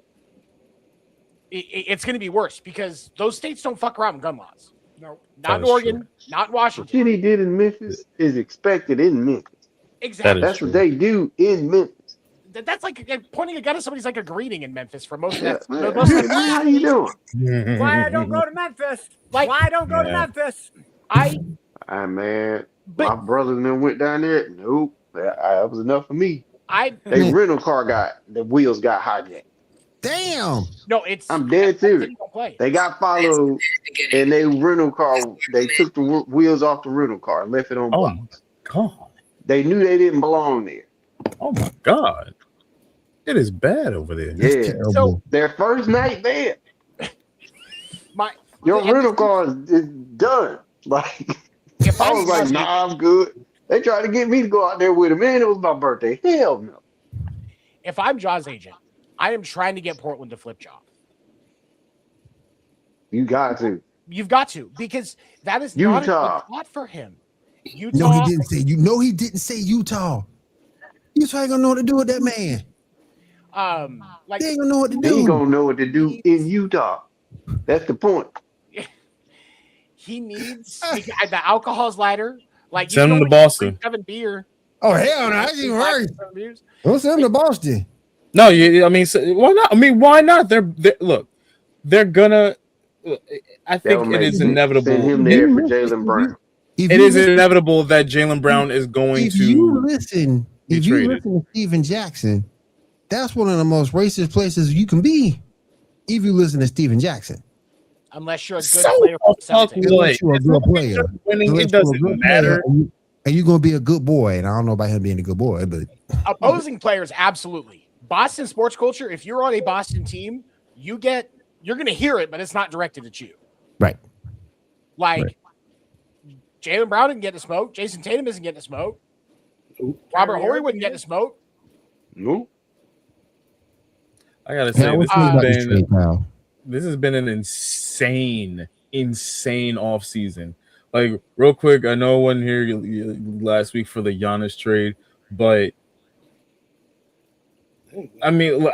It's going to be worse because those states don't fuck around with gun laws. No, not in Oregon, not in Washington. The shit he did in Memphis is expected in Memphis. Exactly. That's what they do in Memphis. That's like pointing a gun at somebody's like a greeting in Memphis for most of that. How you doing? Why I don't go to Memphis? Why I don't go to Memphis? Man, my brothers and them went down there. Nope, that was enough for me. They rental car the wheels got hijacked. Damn. No, I'm dead serious. They got followed, and they took the wheels off the rental car and left it on block. Oh God! They knew they didn't belong there. Oh my God! It is bad over there. Yeah. So their first night there, your rental car is done. Like I was like, nah, I'm good. They tried to get me to go out there with them, man. It was my birthday. Hell no. If I'm Ja's agent, I am trying to get Portland to flip Ja. You got to. You've got to, because that is not a good spot for him. Utah. No, he didn't say you. No, he didn't say Utah. Utah ain't gonna know what to do with that man. They ain't gonna know what to do. They ain't gonna know what to do in Utah. That's the point. He needs the alcohol's lighter. Like send him to Boston. 7 beer. Oh hell no! That's even worse. Don't send him to Boston. No, I mean, why not? I mean, why not? They're gonna. I think it is inevitable. Send him there for Jaylen Brown. It is inevitable that Jaylen Brown is going to. If you listen to Steven Jackson, that's one of the most racist places you can be. If you listen to Steven Jackson, unless you're a good So player for the fucking Celtics. like you're a good player. winning, Unless it you're a doesn't good matter. player, and you're gonna be a good boy. And I don't know about him being a good boy, but Opposing players, absolutely. Boston sports culture, if you're on a Boston team, you're going to hear it, but it's not directed at you. right. Like, Right. Jaylen Brown didn't get to smoke. Jason Tatum isn't getting to smoke. Nope. Robert Horry wouldn't get to smoke. Nope. I gotta Now, say, what's news about this trade, pal? this has been an insane off season. Like, real quick, I know I wasn't here last week for the Giannis trade, but I mean,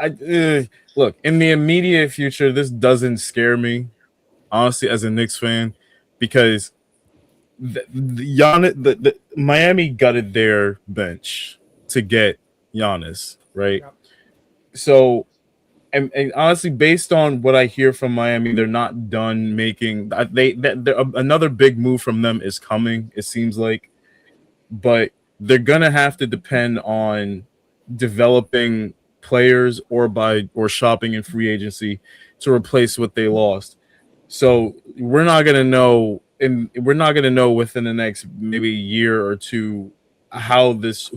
look, in the immediate future, this doesn't scare me, honestly, as a Knicks fan, because the Miami gutted their bench to get Giannis, right? Yep. So, and honestly, based on what I hear from Miami, they're not done making. Another big move from them is coming. It seems like, but they're gonna have to depend on developing players or shopping in free agency to replace what they lost. So we're not gonna know within the next maybe year or two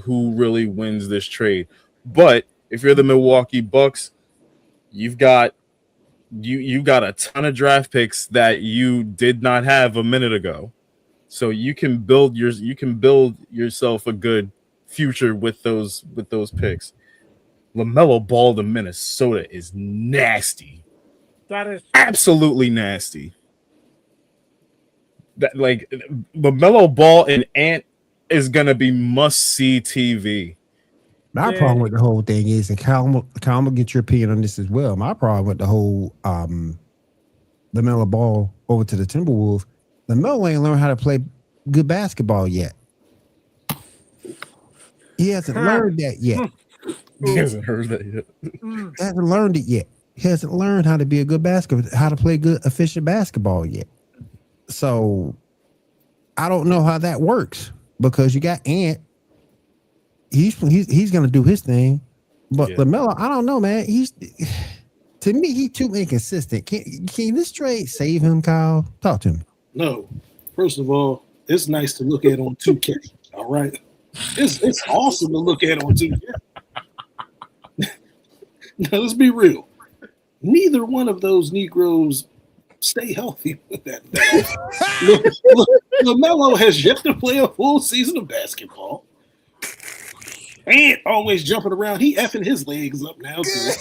who really wins this trade. But if you're the Milwaukee Bucks, you've got a ton of draft picks that you did not have a minute ago. So you can build yourself a good future with those picks. LaMelo Ball to Minnesota is nasty. That is Absolutely nasty. That, like, LaMelo Ball and Ant is gonna be must-see TV. My Yeah. problem with the whole thing is, and Kyle, I'm gonna get your opinion on this as well. My problem with the whole LaMelo Ball over to the Timberwolves, LaMelo ain't learned how to play good basketball yet. He hasn't learned that yet. He hasn't heard that yet. He hasn't learned it yet. He hasn't learned how to be a good how to play good, efficient basketball yet. So I don't know how that works, because you got Ant. He's gonna do his thing, but Yeah. LaMelo, I don't know, man. To me, he's too inconsistent. Can this trade save him, Kyle? Talk to me. No. First of all, it's nice to look at on 2K. All right. It's awesome to look at on 2K. Now, let's be real. Neither one of those Negroes stay healthy with that. LaMelo has yet to play a full season of basketball. And always jumping around. He effing his legs up now, too.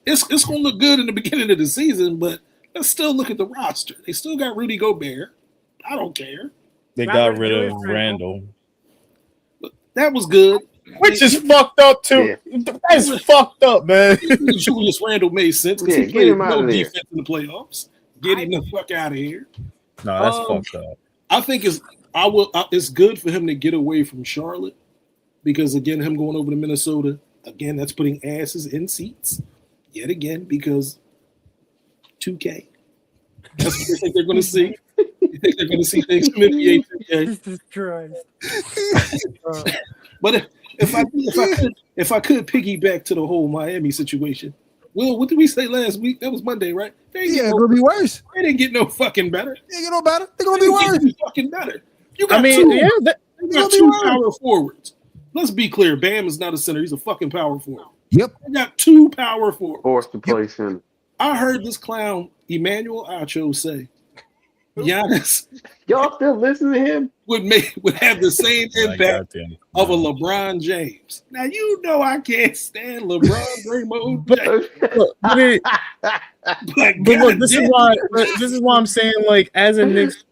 It's going to look good in the beginning of the season, but let's still look at the roster. They still got Rudy Gobert. I don't care. They Got got rid rid of of Randall. That was good. Which is fucked up too. That's fucked up, man. Julius Randle made sense because Yeah, he get played him out no of there. defense in the playoffs. Get him the fuck out of here. No, that's fucked up. I think it's good for him to get away from Charlotte, because again, him going over to Minnesota, again, that's putting asses in seats yet again, because 2K. That's what they think they're going to see. You think they're going to see things from NBA 2K? Jesus Christ. But if I could piggyback to the whole Miami situation, Will, what did we say last week? That was Monday, right? Yeah, it's gonna be worse. They didn't get no fucking better. They ain't get no better. They're gonna They be didn't worse. get no fucking better. You got I mean, two. yeah, You got two power forwards. Let's be clear. Bam is not a center. He's a fucking power forward. Yep. I got two power forwards. Forced to play center. I heard this clown Emmanuel Acho say Giannis Y'all still listen to him? would have the same impact goddamn. of a LeBron James. Now you know I can't stand LeBron Draymond James. But Look, this is why I'm saying, like, as a Knicks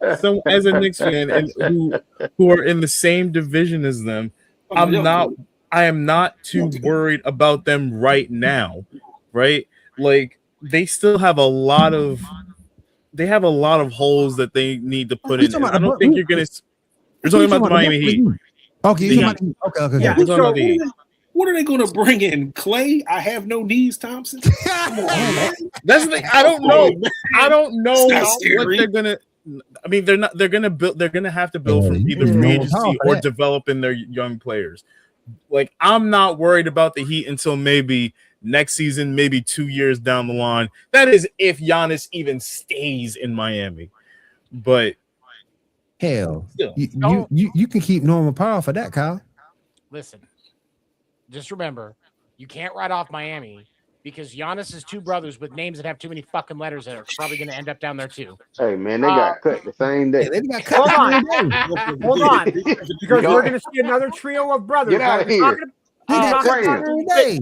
fan, and who are in the same division as them, I am not too worried about them right now, right? Like, they still have a lot of holes that they need to put in. I don't think you're talking about the Miami Heat. Okay, okay. Yeah. We're talking about the Heat. What are they going to bring in? Clay? I have no knees, Thompson. That's the thing. I don't know. I don't know It's not what scary. they're gonna. I mean, they're not. They're gonna build. They're gonna have to build from either Yeah, free yeah. agency Yeah. or developing their young players. Like, I'm not worried about the Heat until maybe next season, maybe 2 years down the line. That is if Giannis even stays in Miami. But Hell, still, you can keep Norman Powell for that, Kyle. Listen, just remember, you can't write off Miami because Giannis's two brothers with names that have too many fucking letters that are probably going to end up down there too. Hey man, they got cut the same day. Yeah, they got cut. Hold on, because we're going to see another trio of brothers. Get out of here. We're got talking cut every day.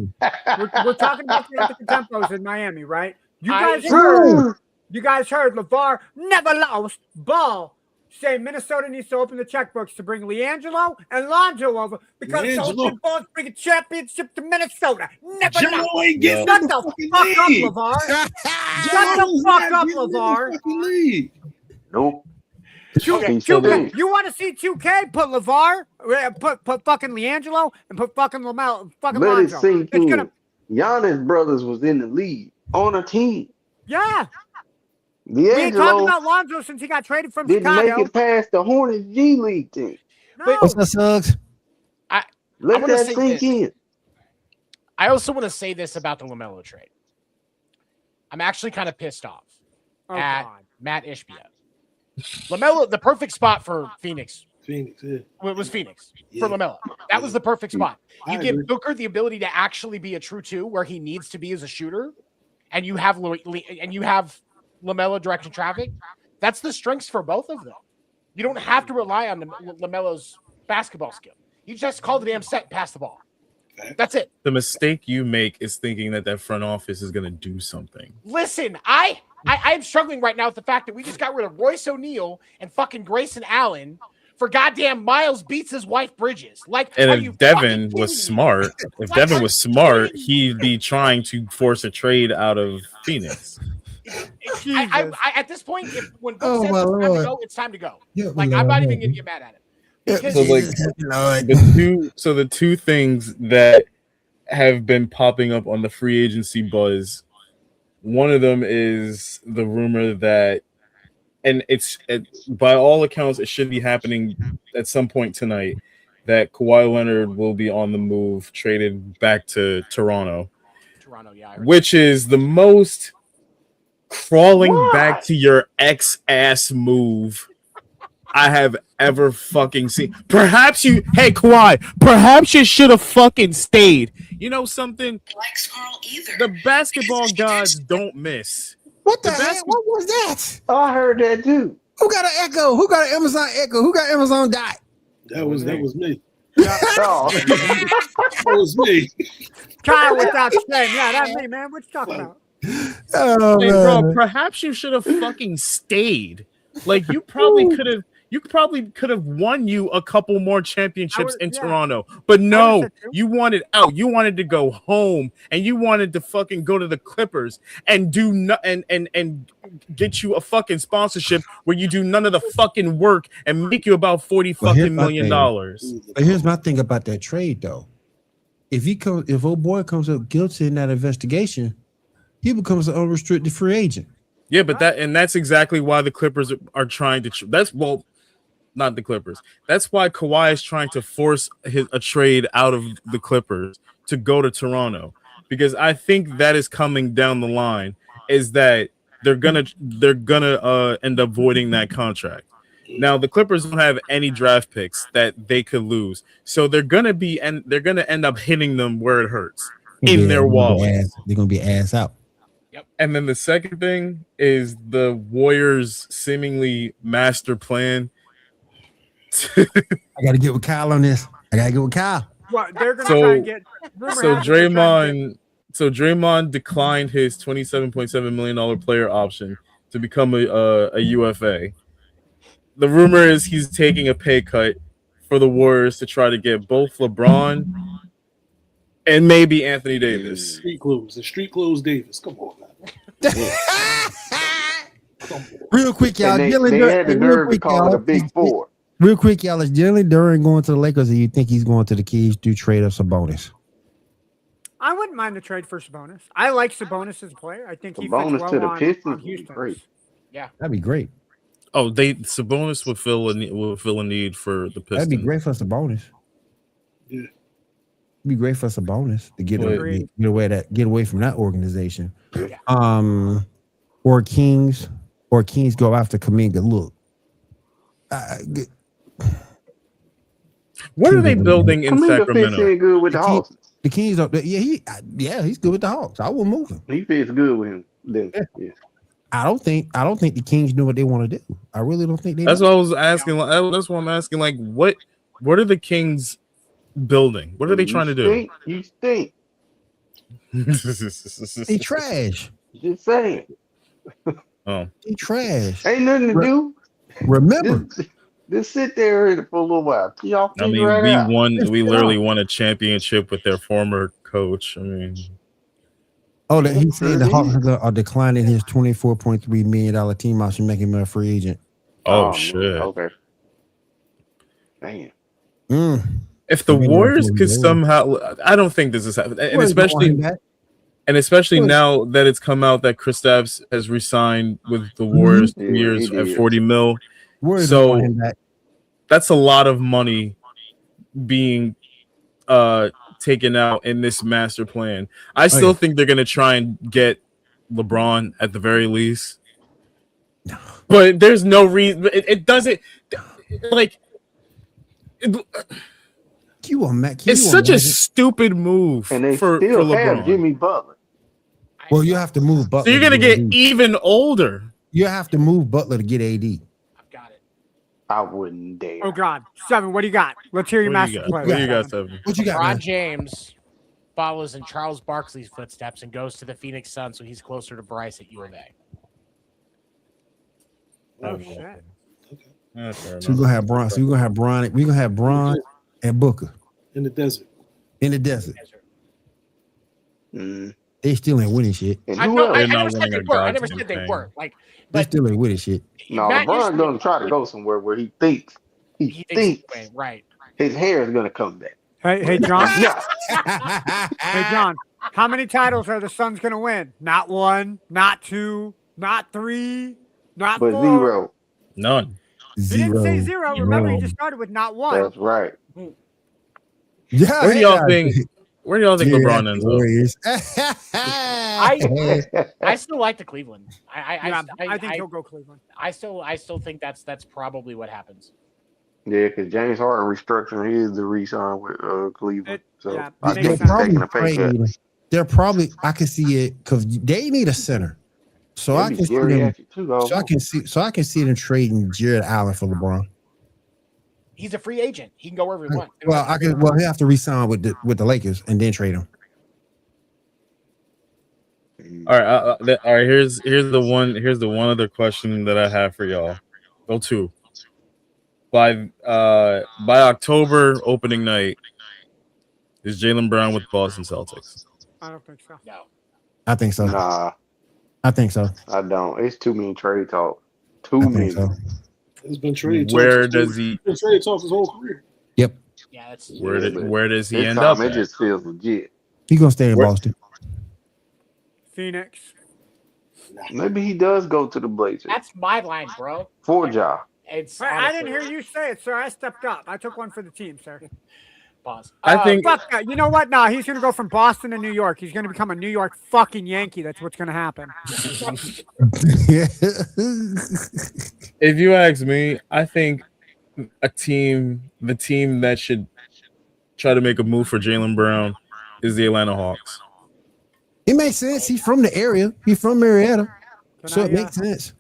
we're talking about the Anthony Tempos in Miami, right? You I- guys heard LeVar never lost ball. Say Minnesota needs to open the checkbooks to bring LiAngelo and Lonzo over because LiAngelo. the Bulls bring a championship to Minnesota. Never Jimbo lost. ain't getting Shut the the fucking fuck up, league. LeVar. Shut Jimbo's the fuck not up, getting in the LeVar. fucking league. Nope. Okay, He said that. You want to see 2K? Put LeVar, put fucking LiAngelo, and put fucking LaMelo, fucking Let it Lonzo. sink It's in. gonna, Giannis brothers was in the league on a team. yeah. We ain't talking D'Angelo about Lonzo since he got traded from didn't Chicago. make it past the Hornets G League team. No. What's up, Suggs? Let wanna that say sink this. in. I also want to say this about the LaMelo trade. I'm actually kind of pissed off Oh, at God. Matt Ishbia. LaMelo, the perfect spot for Phoenix Phoenix, yeah. was Phoenix Yeah. for LaMelo. That was the perfect spot. I You give agree. Booker the ability to actually be a true two where he needs to be as a shooter, and you have LaMelo directing traffic. That's the strengths for both of them. You don't have to rely on LaMelo's basketball skill. You just call the damn set and pass the ball. That's it. the mistake you make is thinking that front office is going to do something. Listen, I'm struggling right now with the fact that we just got rid of Royce O'Neal and fucking Grayson Allen for goddamn Miles beats his wife Bridges. Like, And are if you Devin fucking was kidding me? smart, if Like, Devin are was you smart, kidding me? he'd be trying to force a trade out of Phoenix. At this point, when Book Oh, says my it's time to Lord. go, it's time to go. Yeah, Like, I'm not even gonna get mad at him. Because So, like, the two things that have been popping up on the free agency buzz, one of them is the rumor that, and by all accounts, it should be happening at some point tonight, that Kawhi Leonard will be on the move, traded back to Toronto, yeah, I heard which is the most crawling Why? back to your ex-ass move I have ever fucking seen. Hey Kawhi, perhaps you should have fucking stayed. You know something? The basketball gods don't miss. What the The heck? What was that? Oh, I heard that too. Who got an Echo? Who got an Amazon Echo? Who got Amazon Dot? That was me. Oh. That was me. Kyle without shame. Yeah, that's me, man. What you talking about? Oh, Hey, man. bro, perhaps you should have fucking stayed. Like you probably could have won you a couple more championships in Toronto. But no, you wanted out. You wanted to go home and you wanted to fucking go to the Clippers and and get you a fucking sponsorship where you do none of the fucking work and make you about $40 million. But here's my thing about that trade, though. If old boy comes up guilty in that investigation, he becomes an unrestricted free agent. Yeah, but that's exactly why the Clippers are trying to. Not the Clippers. That's why Kawhi is trying to force a trade out of the Clippers to go to Toronto, because I think that is coming down the line. Is that they're gonna end up voiding that contract. Now the Clippers don't have any draft picks that they could lose, so they're gonna end up hitting them where it hurts in their wallet. They're gonna be ass out. Yep. And then the second thing is the Warriors' seemingly master plan. I got to get with Kyle on this. They're gonna try and get. Draymond declined his $27.7 million player option to become a UFA. The rumor is he's taking a pay cut for the Warriors to try to get both LeBron and maybe Anthony Davis. Street clothes Davis. Come on, man. Real quick, y'all. They had the nerve to call it a big four. Real quick, y'all. Is Jalen Duren going to the Lakers, or you think he's going to the Keys to trade up Sabonis? I wouldn't mind the trade for Sabonis. I like Sabonis as a player. I think he fits Sabonis well to the on Pistons. Houston. Great. Yeah, That'd be great. Oh, Sabonis would fill a need for the Pistons. That'd be great for Sabonis. Yeah. be great for Sabonis to get Agreed. get away from that organization. Yeah. Or Kings go after Kuminga. Look, What are they Kings- building in Kuminga fits Sacramento? in good with the The King- Hawks. The Kings are he's good with the Hawks. I will move him. He fits good with him. Then, yeah. I don't think the Kings know what they want to do. I really don't think they. That's know. what I was asking. That's what I'm asking. Like, what are the Kings building? What are they trying to do? You stink. They trash. Just saying. Oh, They trash. Ain't nothing to do. Remember, Just sit there for a little while. Y'all I figure mean, it out. we literally won a championship with their former coach. I mean, that he's saying the Hawks are declining his $24.3 million team option, making him a free agent. oh man. shit. Okay. Damn. If the I mean, Warriors that's could what we somehow, I don't think this is happening, and Warriors don't want him especially back. now that it's come out that Kristaps has re-signed with the Warriors 2 Yeah, years he at did. 40 mil. Warriors So- don't want him back. That's a lot of money being taken out in this master plan. I still think they're gonna try and get LeBron at the very least, but there's no reason. It doesn't like. It's such a stupid move And they for still have LeBron. Jimmy Butler. Well, you have to move Butler. So you're gonna to get AD. even older. You have to move Butler to get AD. I've got it. I wouldn't dare. Oh God, Seven, what do you got? Let's hear your What do you master got? plan. What do you got, Seven. Stephanie? What you got, LeBron man? James follows in Charles Barkley's footsteps and goes to the Phoenix Suns, so he's closer to Bryce at U of A. Oh shit. So we're gonna have Bron. So we're gonna have Bron. We're gonna have Bron and Booker in the desert. in the desert. Mm. They still ain't winning shit. And I, who know, else? I They're never not said winning they a were. I never goddamn said they thing. were. Like, They but still ain't winning shit. No, Matt LeBron's usually- going to try to go somewhere where he thinks he thinks he's winning, right. his hair is going to come back. Hey John. Yeah. Hey John. How many titles are the Suns gonna win? Not one, not two, not three, not But four. zero. None. He didn't say zero. Remember, he Zero. just started with not one. That's right. Yeah, Where do y'all think? Where do y'all think LeBron ends up? Warriors. I still like the Cleveland. I think he'll go Cleveland. I still think that's probably what happens. Yeah, because James Harden restructuring his to re-sign with Cleveland. So yeah, I makes think sense. he's taking a pay cut. They're probably. I can see it because they need a center. So I Maybe can see them. geriatric too, So I can see them trading Jared Allen for LeBron. He's a free agent. He can go wherever he wants. Well, he have to re-sign with the Lakers and then trade him. All right, all right. Here's the one other question that I have for y'all. Go two. By October opening night, is Jaylen Brown with Boston Celtics? I don't think so. No. I think so. Nah, I think so. I don't. It's too many trade talk. I Too think many. so. It's been trade. Where talks. does he? It's been trade talks his whole career. Yep. Yeah, that's Where does he This end time up? it At? just feels legit. He's gonna stay in Where- Boston. Phoenix. Maybe he does go to the Blazers. that's my line, bro. For Ja. It's I didn't honestly- hear you say it, sir. I stepped up. I took one for the team, sir. Pause. I think Fuck that. You know what? Nah, he's gonna go from Boston to New York. He's gonna become a New York fucking Yankee. That's what's gonna happen. if you ask me, I think the team that should try to make a move for Jaylen Brown is the Atlanta Hawks. It makes sense. He's from the area. He's from Marietta, so it I, makes sense.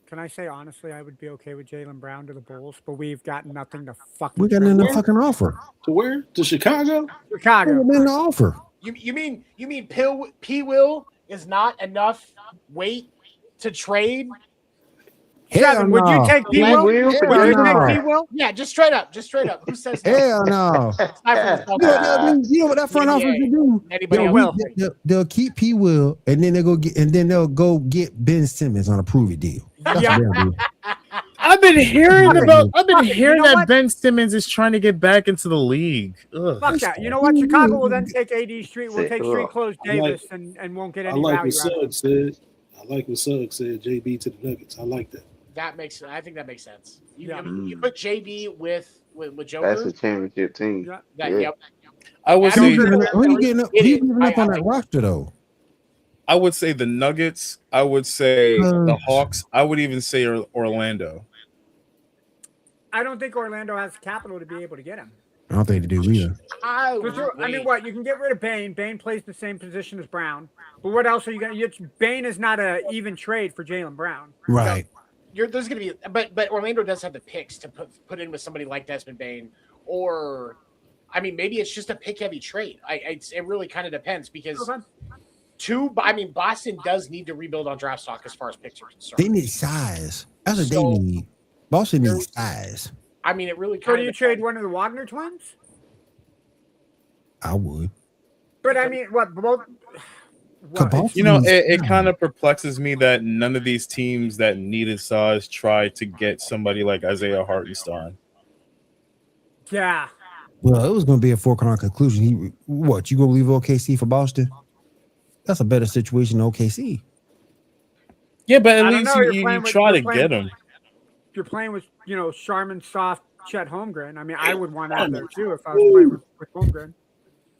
Can I say honestly, I would be okay with Jaylen Brown to the Bulls, but we've got nothing to fucking. We got trade. nothing to fucking offer. To where? To Chicago? We Chicago. got nothing to offer. You mean P Will is not enough weight to trade? Hell Seven, would you no. take P. Will? Will? Hell Would you no. take P. Will? Yeah, just straight up. Who says no? Hell no. It's not from the You know, Celtics. you know what that front office will do? Anybody They'll, else? they'll keep P. Will, and then they'll go get Ben Simmons on a prove it deal. That's Yeah. what they'll do. I've been hearing Fuck you know that what? Ben Simmons is trying to get back into the league. Ugh. Fuck that. You know what? Chicago will then take AD Street, will take Street Close I like- Davis, and won't get I any like value what out of it. Suggs said. I like what Suggs said. JB to the Nuggets. I like that. I think that makes sense. Yeah. I mean, you put JB with Joker. That's a championship team. Yeah. Yep. I would Who say you getting up? Who you giving up on I- that roster though? I would say the Nuggets. I would say the Uh, Hawks. I would even say Orlando. I don't think Orlando has the capital to be able to get him. I don't think they do either. I mean, what? You can get rid of Bane. Bane plays the same position as Brown. But what else are you going to? Bane is not a even trade for Jaylen Brown. Right. There's going to be, but Orlando does have the picks to put in with somebody like Desmond Bane, or, I mean, maybe it's just a pick heavy trade. It really kind of depends because Boston does need to rebuild on draft stock as far as picks are concerned. They need size. That's what they need. Boston needs size. I mean, it really. So do you trade one of the Wagner twins? I would. But I mean, what? Both. Boston You know, needs it size. kind of perplexes me that none of these teams that needed size tried to get somebody like Isaiah Hartenstein. Yeah. Well, it was going to be a foregone conclusion. You going to leave OKC for Boston? That's a better situation than OKC. Yeah, but at I don't least know, you try to get him. If you're playing with, Sharman, Soft, Chet Holmgren. I mean, I would want out there too if I was playing with Holmgren.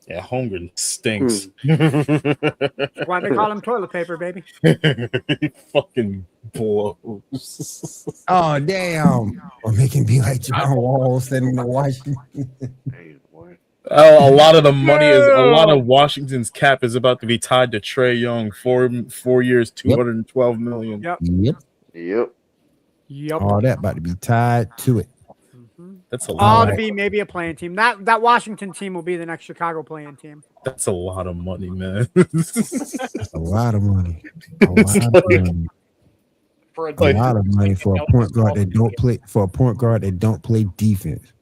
Yeah, Holmgren stinks. That's why they call him toilet paper, baby. He fucking blows. Oh, damn. Or make him be like John Wall sitting in Washington. Hey, boy. Oh, a lot of the money is a lot of Washington's cap is about to be tied to Trae Young. 4 years, $212 million. Yep. Yep. All that about to be tied to it. That's a All lot. to be maybe a playing team. That Washington team will be the next Chicago playing team. That's a lot of money, man. That's a lot of money. A lot of money. For a lot of money for a point guard that don't play defense.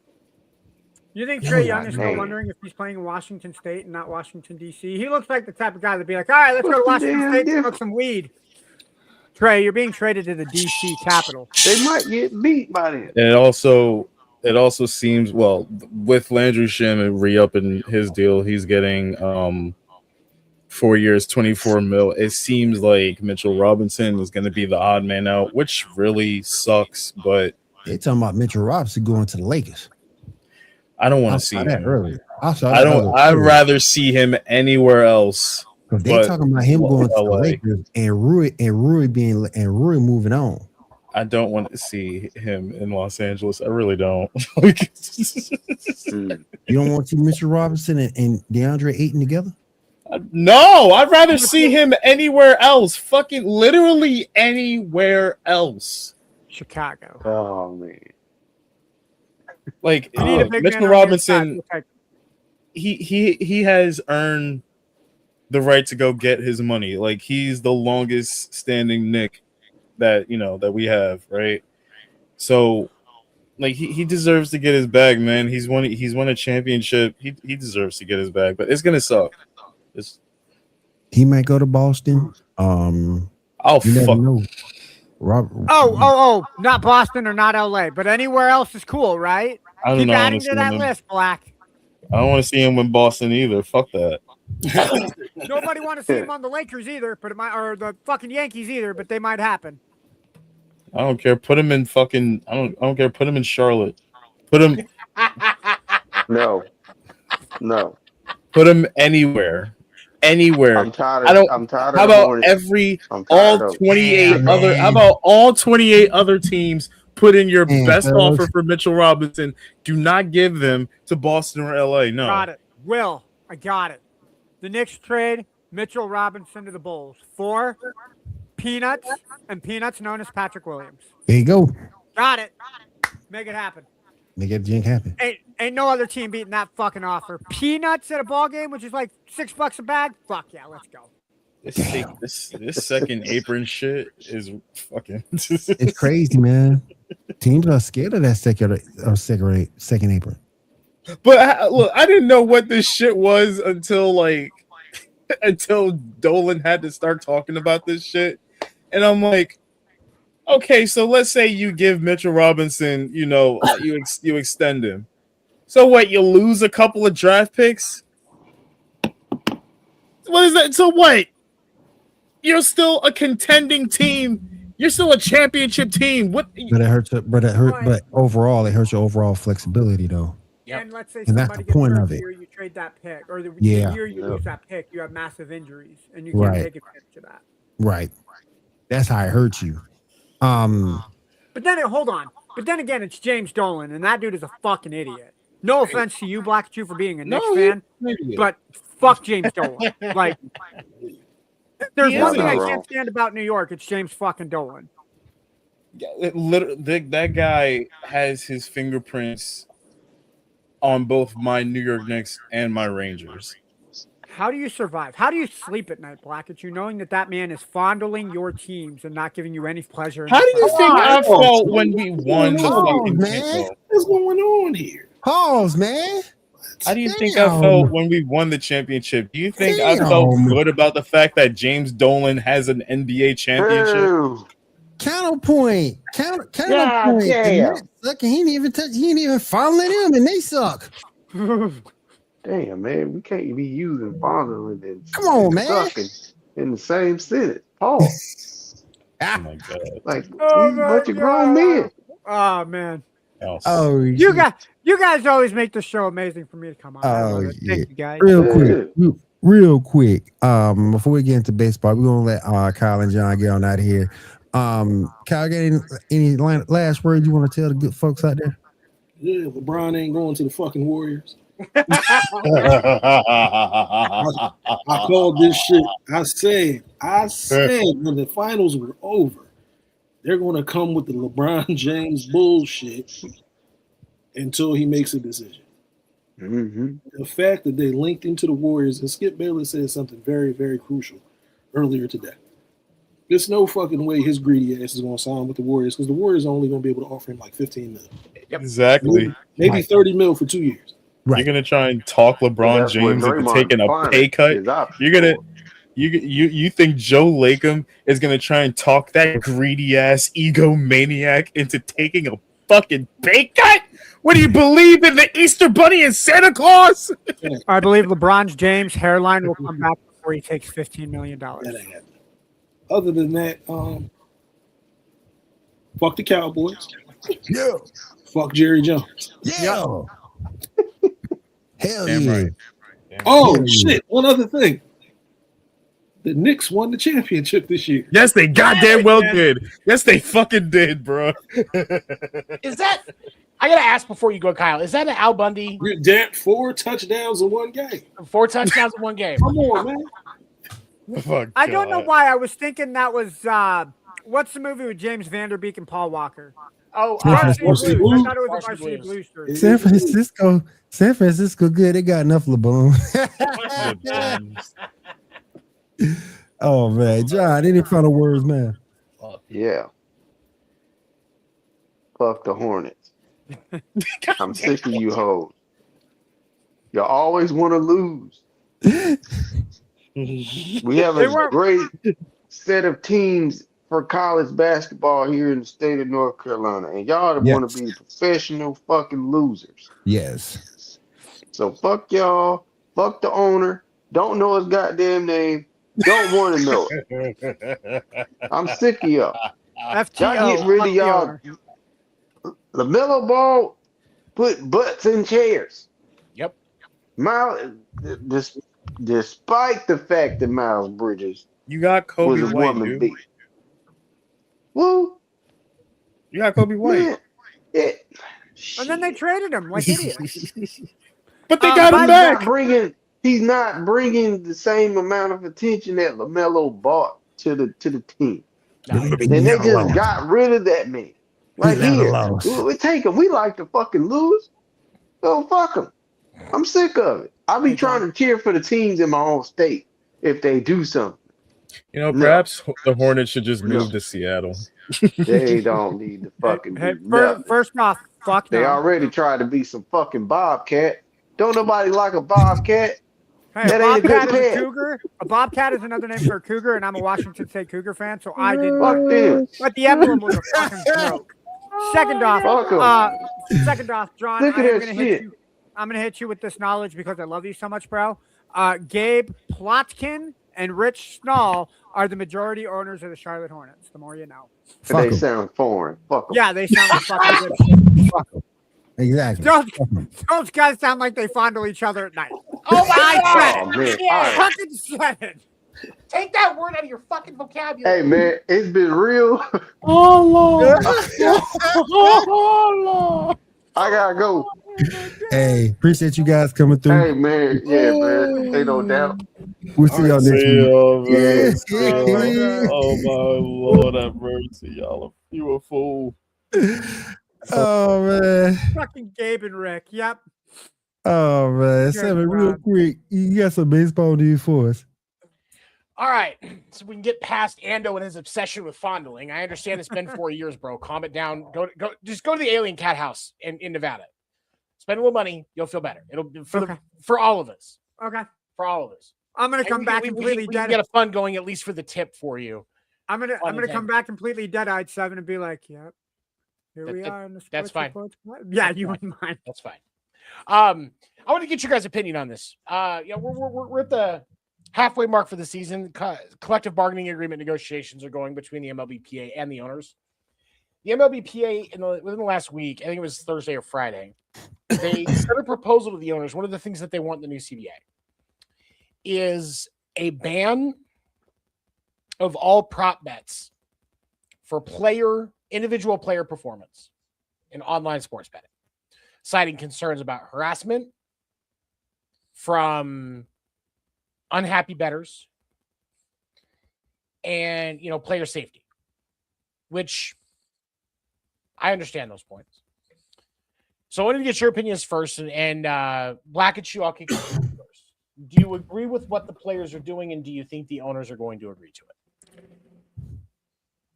You think Trae Young is man. still wondering if he's playing in Washington State and not Washington, D.C.? He looks like the type of guy that'd be like, all right, let's go to What's the Washington damn State and difference? smoke some weed. Trae, you're being traded to the D.C. Capitol. They might get beat by them. And it also seems with Landry Shamet re-upping his deal, he's getting 4 years, 24 mil. It seems like Mitchell Robinson is going to be the odd man out, which really sucks. But They talking about Mitchell Robinson going to the Lakers. I don't want I to see saw that him. earlier. I'd rather see him anywhere else. Because they talking about him going to the LA. Lakers and Rui moving on. I don't want to see him in Los Angeles. I really don't. You don't want to see Mitchell Robinson and DeAndre Ayton together? No, I'd rather see him anywhere else. Fucking literally anywhere else. Chicago. Oh man. Like You need a big man Mitchell on your Robinson, side. he has earned the right to go get his money. Like he's the longest standing Knick that we have, right? So like he deserves to get his bag, man. He's won a championship. He deserves to get his bag, but it's gonna suck. He might go to Boston. I'll You never fuck. know. Not Boston or not LA, but anywhere else is cool, right? I don't Keep know. adding to that list, Black. I don't want to see him in Boston either. Fuck that. Nobody want to see him on the Lakers either, but or the fucking Yankees either, but they might happen. I don't care. Put him in fucking. I don't care. Put him in Charlotte. Put him. No. Put him anywhere. Anywhere. I'm tired. I'm tired. How of the about Hornets. all 28 other? How about all 28 other teams put in your best offer for Mitchell Robinson? Do not give them to Boston or LA. No. Got it. I got it. The Knicks trade Mitchell Robinson to the Bulls for peanuts, and peanuts known as Patrick Williams. There you go. Got it. Make it happen. Make everything happen. Ain't no other team beating that fucking offer. Peanuts at a ball game, which is like $6 a bag. Fuck yeah, let's go. This second apron shit is fucking. It's crazy, man. Teams are scared of that second apron. But look, I didn't know what this shit was until Dolan had to start talking about this shit, and I'm like, okay, so let's say you give Mitchell Robinson, you extend him. So what? You lose a couple of draft picks. What is that? So what? You're still a contending team You're still a championship team. What? But it hurts. But overall, it hurts your overall flexibility, though. Yep. And let's say And that's somebody the gets point hurt of the it. year you trade that pick, or the Yeah. year you Yep. lose that pick, you have massive injuries, and you can't Right. take advantage of that. Right. That's how it hurts you. But then, hold on. But then again, it's James Dolan, and that dude is a fucking idiot. No offense to you, Black Chew, for being a Knicks fan, but fuck James Dolan. Like, if there's He one is thing I not can't wrong. stand about New York, it's James fucking Dolan. That guy has his fingerprints on both my New York Knicks and my Rangers. How do you survive? How do you sleep at night, Black Chew, knowing that man is fondling your teams and not giving you any pleasure? How do you think I Oh, felt when we won the Oh, fucking man. What's going on here? Pause, man. How do you think Damn. I felt when we won the championship? Do you think I felt Damn. good about the fact that James Dolan has an NBA championship? Boo. Counterpoint. God Counterpoint. The damn. Nets suck, and he ain't even fondling them, and they suck. Damn, man. We can't be using fondling and Come on, and man. sucking in the same sentence. Pause. Oh my god! Like, Oh we a my bunch of grown God. men. Oh man, Oh, you guys always make the show amazing for me to come on. I love Oh, it. yeah. Thank you guys. Real quick. Before we get into baseball, we're gonna let Kyle and John get on out of here. Kyle, got any last words you want to tell the good folks out there? Yeah, LeBron ain't going to the fucking Warriors. I called this shit. I said when the finals were over, they're going to come with the LeBron James bullshit until he makes a decision. Mm-hmm. The fact that they linked into the Warriors, and Skip Bayless said something very, very crucial earlier today. There's no fucking way his greedy ass is going to sign with the Warriors because the Warriors are only going to be able to offer him like 15 million. Exactly. Maybe Right. 30 mil for 2 years. Right. You're gonna try and talk LeBron That's what James into Draymond taking a Fine pay cut. is option You're gonna for. you think Joe Lacob is gonna try and talk that greedy ass egomaniac into taking a fucking pay cut? What do you believe in the Easter Bunny and Santa Claus? I believe LeBron James' hairline will come back before he takes $15 million. That ain't happening. Other than that, fuck the Cowboys. Yeah. Fuck Jerry Jones. Yeah. Hell Damn yeah. right. Oh Yeah. shit! One other thing, the Knicks won the championship this year. Yes, they goddamn well man. did. Yes, they fucking did, bro. Is that? I gotta ask before you go, Kyle. Is that an Al Bundy? You're down 4 touchdowns in one game. 4 touchdowns in one game. Come on, man. Oh, I don't know God. why. I was thinking that was what's the movie with James Vanderbeek and Paul Walker? Oh, Varsity Varsity Blues. I Blues. thought it was a Varsity Varsity Blues. Blues story. San Francisco, good. They got enough LeBron. Oh man, John, any final words, man? Yeah. Fuck the Hornets. I'm sick of you hoes. You always want to lose. We have They a weren't- great set of teams for college basketball here in the state of North Carolina, and y'all Yes. want to be professional fucking losers. Yes. So fuck y'all. Fuck the owner. Don't know his goddamn name. Don't want to know it. I'm sick of y'all. FTO. Y'all get rid fuck of the y'all. owner. LaMelo Ball put butts in chairs. Yep. Miles, despite the fact that Miles Bridges You got Kobe was a White, woman dude. beat. Woo, You got Kobe White. man. It, And then they traded him like idiots. But they Um, got him he's back. he's not bringing the same amount of attention that LaMelo brought to the team. And they just got rid of that man. Like He never here, lost. we take him. We like to fucking lose. So fuck him. I'm sick of it. I be trying to cheer for the teams in my own state if they do something. You know, No. perhaps the Hornets should just No. move to Seattle. They don't need to fucking Hey, do nothing. first off, fuck They no. already tried to be some fucking Bobcat. Don't nobody like a Bobcat. Hey, That a ain't a good Bobcat is a pet. cougar. A Bobcat is another name for a cougar, and I'm a Washington State Cougar fan, so I did. Fuck them. But the emblem was a fucking joke. Second off, Fuck 'em. John, Look at I am that gonna shit. hit you. I'm gonna hit you with this knowledge because I love you so much, bro. Gabe Plotkin and Rich Snall are the majority owners of the Charlotte Hornets. The more you know. Fuck They 'em. sound foreign. Fuck 'em. Yeah, they sound like fucking good. Fuck 'em. Exactly. Those guys sound like they fondle each other at night. Oh my I God. said Oh man. Yeah. All right. Fucking said it. Take that word out of your fucking vocabulary. Hey man, it's been real. Oh Lord. I gotta go. Hey, appreciate you guys coming through. Hey man, yeah man. Ain't no doubt. We'll see y'all next See week. y'all, man. See Oh my y'all. God. Oh my Lord, have mercy, y'all. You a fool. Oh man. Fucking Gabe and Rick. Yep. Oh man. Good Seven, real God. quick. You got some baseball news for us. All right, so we can get past Ando and his obsession with fondling. I understand it's been 4 years, bro. Calm it down. Just go to the Alien Cat House in Nevada. Spend a little money, you'll feel better. It'll for all of us. Okay. For all of us. I'm gonna come back we completely can dead. get a fund going at least for the tip for you. I'm gonna come intended. back completely dead-eyed 7 and be like, yep. Here we That- are in the that's sports fine. report. Yeah, That's you fine. wouldn't mind. That's fine. I want to get your guys' opinion on this. We're at the halfway mark for the season. Collective bargaining agreement negotiations are going between the MLBPA and the owners. The MLBPA within the last week, I think it was Thursday or Friday, they sent a proposal to the owners. One of the things that they want in the new CBA is a ban of all prop bets for individual player performance in online sports betting, citing concerns about harassment from unhappy bettors and player safety, which I understand those points. So I wanted to get your opinions first, and Black and Shoe, I'll kick you first. Do you agree with what the players are doing, and do you think the owners are going to agree to it?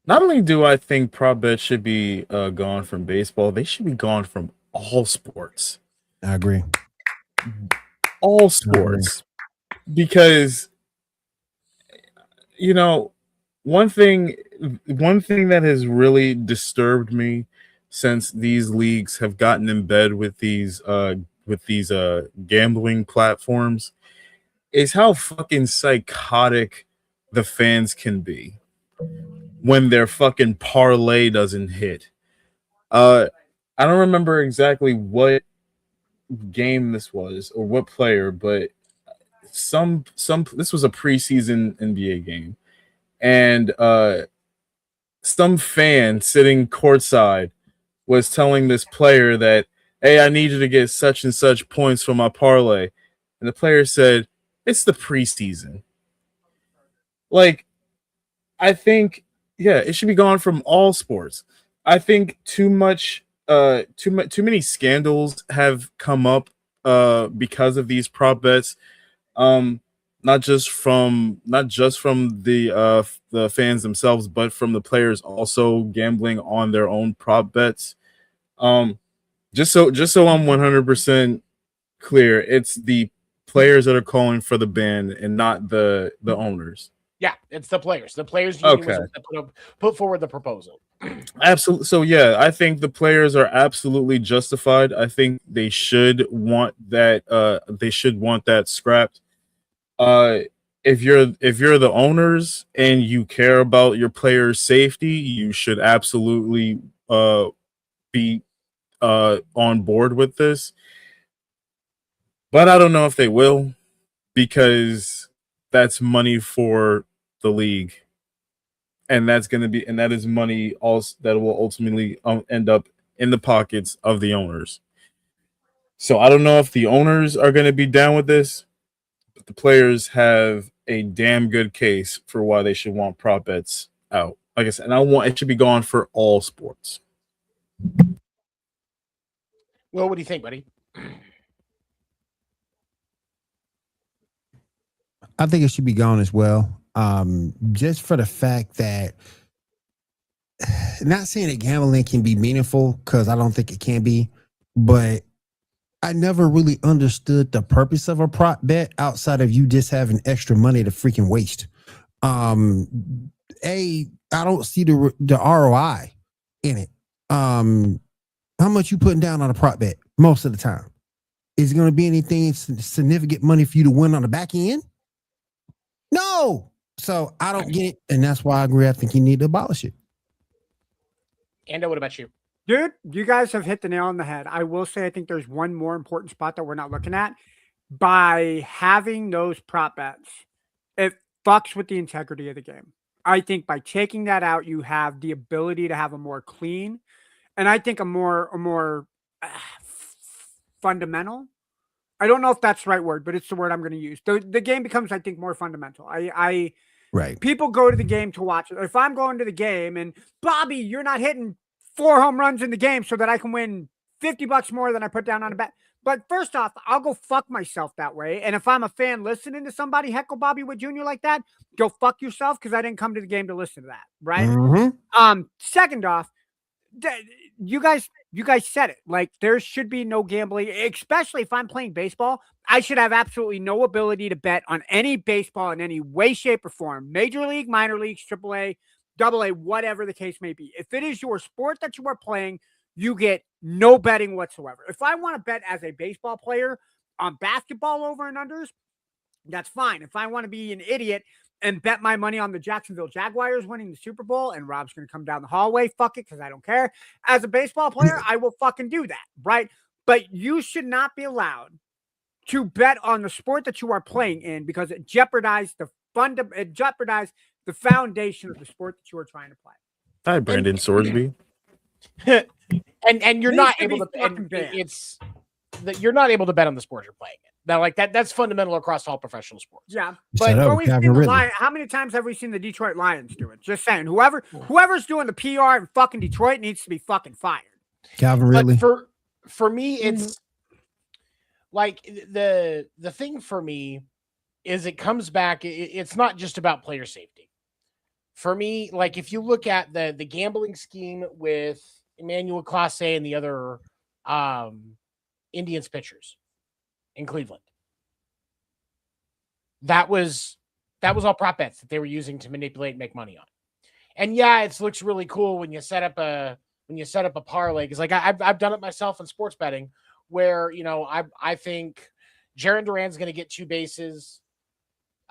Not only do I think prop bets should be gone from baseball, they should be gone from all sports. I agree. All sports. Because one thing that has really disturbed me since these leagues have gotten in bed with these gambling platforms is how fucking psychotic the fans can be when their fucking parlay doesn't hit. I don't remember exactly what game this was or what player, but some this was a preseason NBA game, and some fan sitting courtside was telling this player that, hey, I need you to get such and such points for my parlay, and the player said, it's the preseason. Like, I think, yeah, it should be gone from all sports. I think too many scandals have come up because of these prop bets. Not just from the fans themselves, but from the players also gambling on their own prop bets. Just so I'm 100% clear, it's the players that are calling for the ban and not the owners. Yeah, it's the players. The players union Okay. was put forward the proposal. Absolutely. So yeah, I think the players are absolutely justified. I think they should want that. They should want that scrapped. If you're the owners and you care about your players' safety, you should absolutely be on board with this. But I don't know if they will, because that's money for the league, and that is money also that will ultimately end up in the pockets of the owners. So I don't know if the owners are going to be down with this, but the players have a damn good case for why they should want prop bets out. Like I said, and it should be gone for all sports. Well, what do you think, buddy? I think it should be gone as well. Just for the fact that, not saying that gambling can be meaningful, because I don't think it can be, but I never really understood the purpose of a prop bet outside of you just having extra money to freaking waste. I don't see the ROI in it. How much you putting down on a prop bet most of the time? Is it going to be anything significant money for you to win on the back end? No. So I don't get it, and that's why I agree. I think you need to abolish it. Ando, what about you? Dude, you guys have hit the nail on the head. I will say I think there's one more important spot that we're not looking at. By having those prop bets, it fucks with the integrity of the game. I think by taking that out, you have the ability to have a more clean, and I think a more fundamental. I don't know if that's the right word, but it's the word I'm going to use. The game becomes, I think, more fundamental. Right. People go to the game to watch it. If I'm going to the game and Bobby, you're not hitting 4 home runs in the game so that I can win $50 more than I put down on a bet. But first off, I'll go fuck myself that way. And if I'm a fan listening to somebody heckle Bobby Wood Jr. like that, go fuck yourself because I didn't come to the game to listen to that. Right. Mm-hmm. Second off, you guys said it. Like, there should be no gambling, especially if I'm playing baseball. I should have absolutely no ability to bet on any baseball in any way, shape, or form. Major league, minor leagues, AAA, AA, whatever the case may be. If it is your sport that you are playing, you get no betting whatsoever. If I want to bet as a baseball player on basketball over and unders, that's fine. If I want to be an idiot and bet my money on the Jacksonville Jaguars winning the Super Bowl and Rob's going to come down the hallway, fuck it, because I don't care. As a baseball player, I will fucking do that, right? But you should not be allowed to bet on the sport that you are playing in because it jeopardizes the foundation of the sport that you are trying to play. Hi, Brandon Sorsby. and you're not able to, and it's that you're not able to bet on the sport you're playing in. Now, like that's fundamental across all professional sports. Yeah, but we've seen the Lions. How many times have we seen the Detroit Lions do it? Just saying, whoever's doing the PR in fucking Detroit needs to be fucking fired. Calvin Ridley. But for me, it's like the thing for me is it comes back. It's not just about player safety. For me, like if you look at the gambling scheme with Emmanuel Clase and the other Indians pitchers in Cleveland, that was all prop bets that they were using to manipulate and make money on. And yeah, it looks really cool when you set up a parlay, because like I've done it myself in sports betting where, you know, I think Jarren Duran's going to get 2 bases.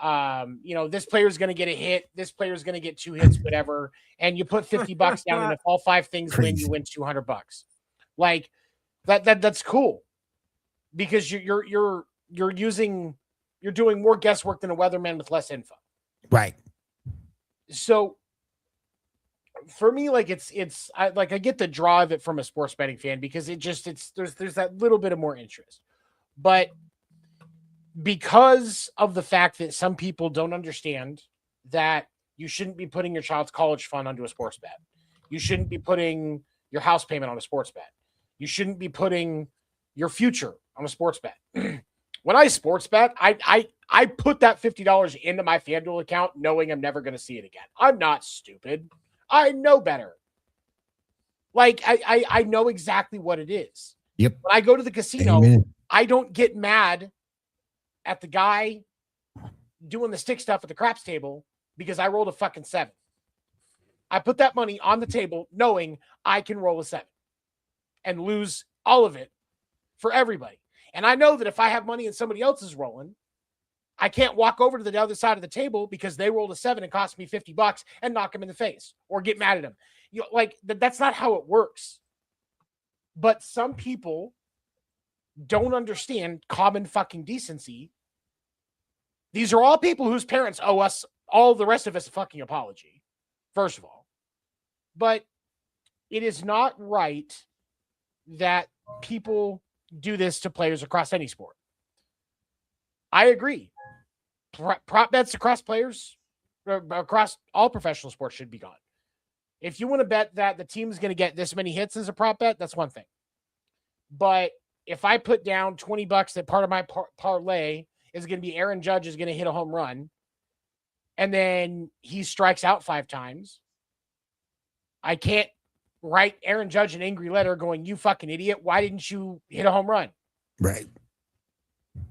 You know, this player's going to get a hit. This player's going to get 2 hits, whatever. And you put $50 down, and if all 5 things win, you win $200. Like that's cool because you're doing more guesswork than a weatherman with less info. Right. So for me, like I get the draw of it from a sports betting fan because there's that little bit of more interest, but because of the fact that some people don't understand that you shouldn't be putting your child's college fund onto a sports bet. You shouldn't be putting your house payment on a sports bet. You shouldn't be putting your future on a sports bet. When I sports bet, I put that $50 into my FanDuel account knowing I'm never going to see it again. I'm not stupid. I know better. Like I know exactly what it is. Yep. When I go to the casino, Amen. I don't get mad at the guy doing the stick stuff at the craps table because I rolled a fucking 7. I put that money on the table knowing I can roll a 7 and lose all of it for everybody. And I know that if I have money and somebody else is rolling, I can't walk over to the other side of the table because they rolled a 7 and cost me $50 and knock them in the face or get mad at them. You know, like that's not how it works. But some people don't understand common fucking decency. These are all people whose parents owe us, all the rest of us, a fucking apology, first of all. But it is not right that people do this to players across any sport. I agree. Prop bets across players, across all professional sports should be gone. If you want to bet that the team's going to get this many hits as a prop bet, that's one thing. But if I put down $20 that part of my parlay is going to be Aaron Judge is going to hit a home run, and then he strikes out 5 times, I can't write Aaron Judge an angry letter going, "You fucking idiot. Why didn't you hit a home run?" Right.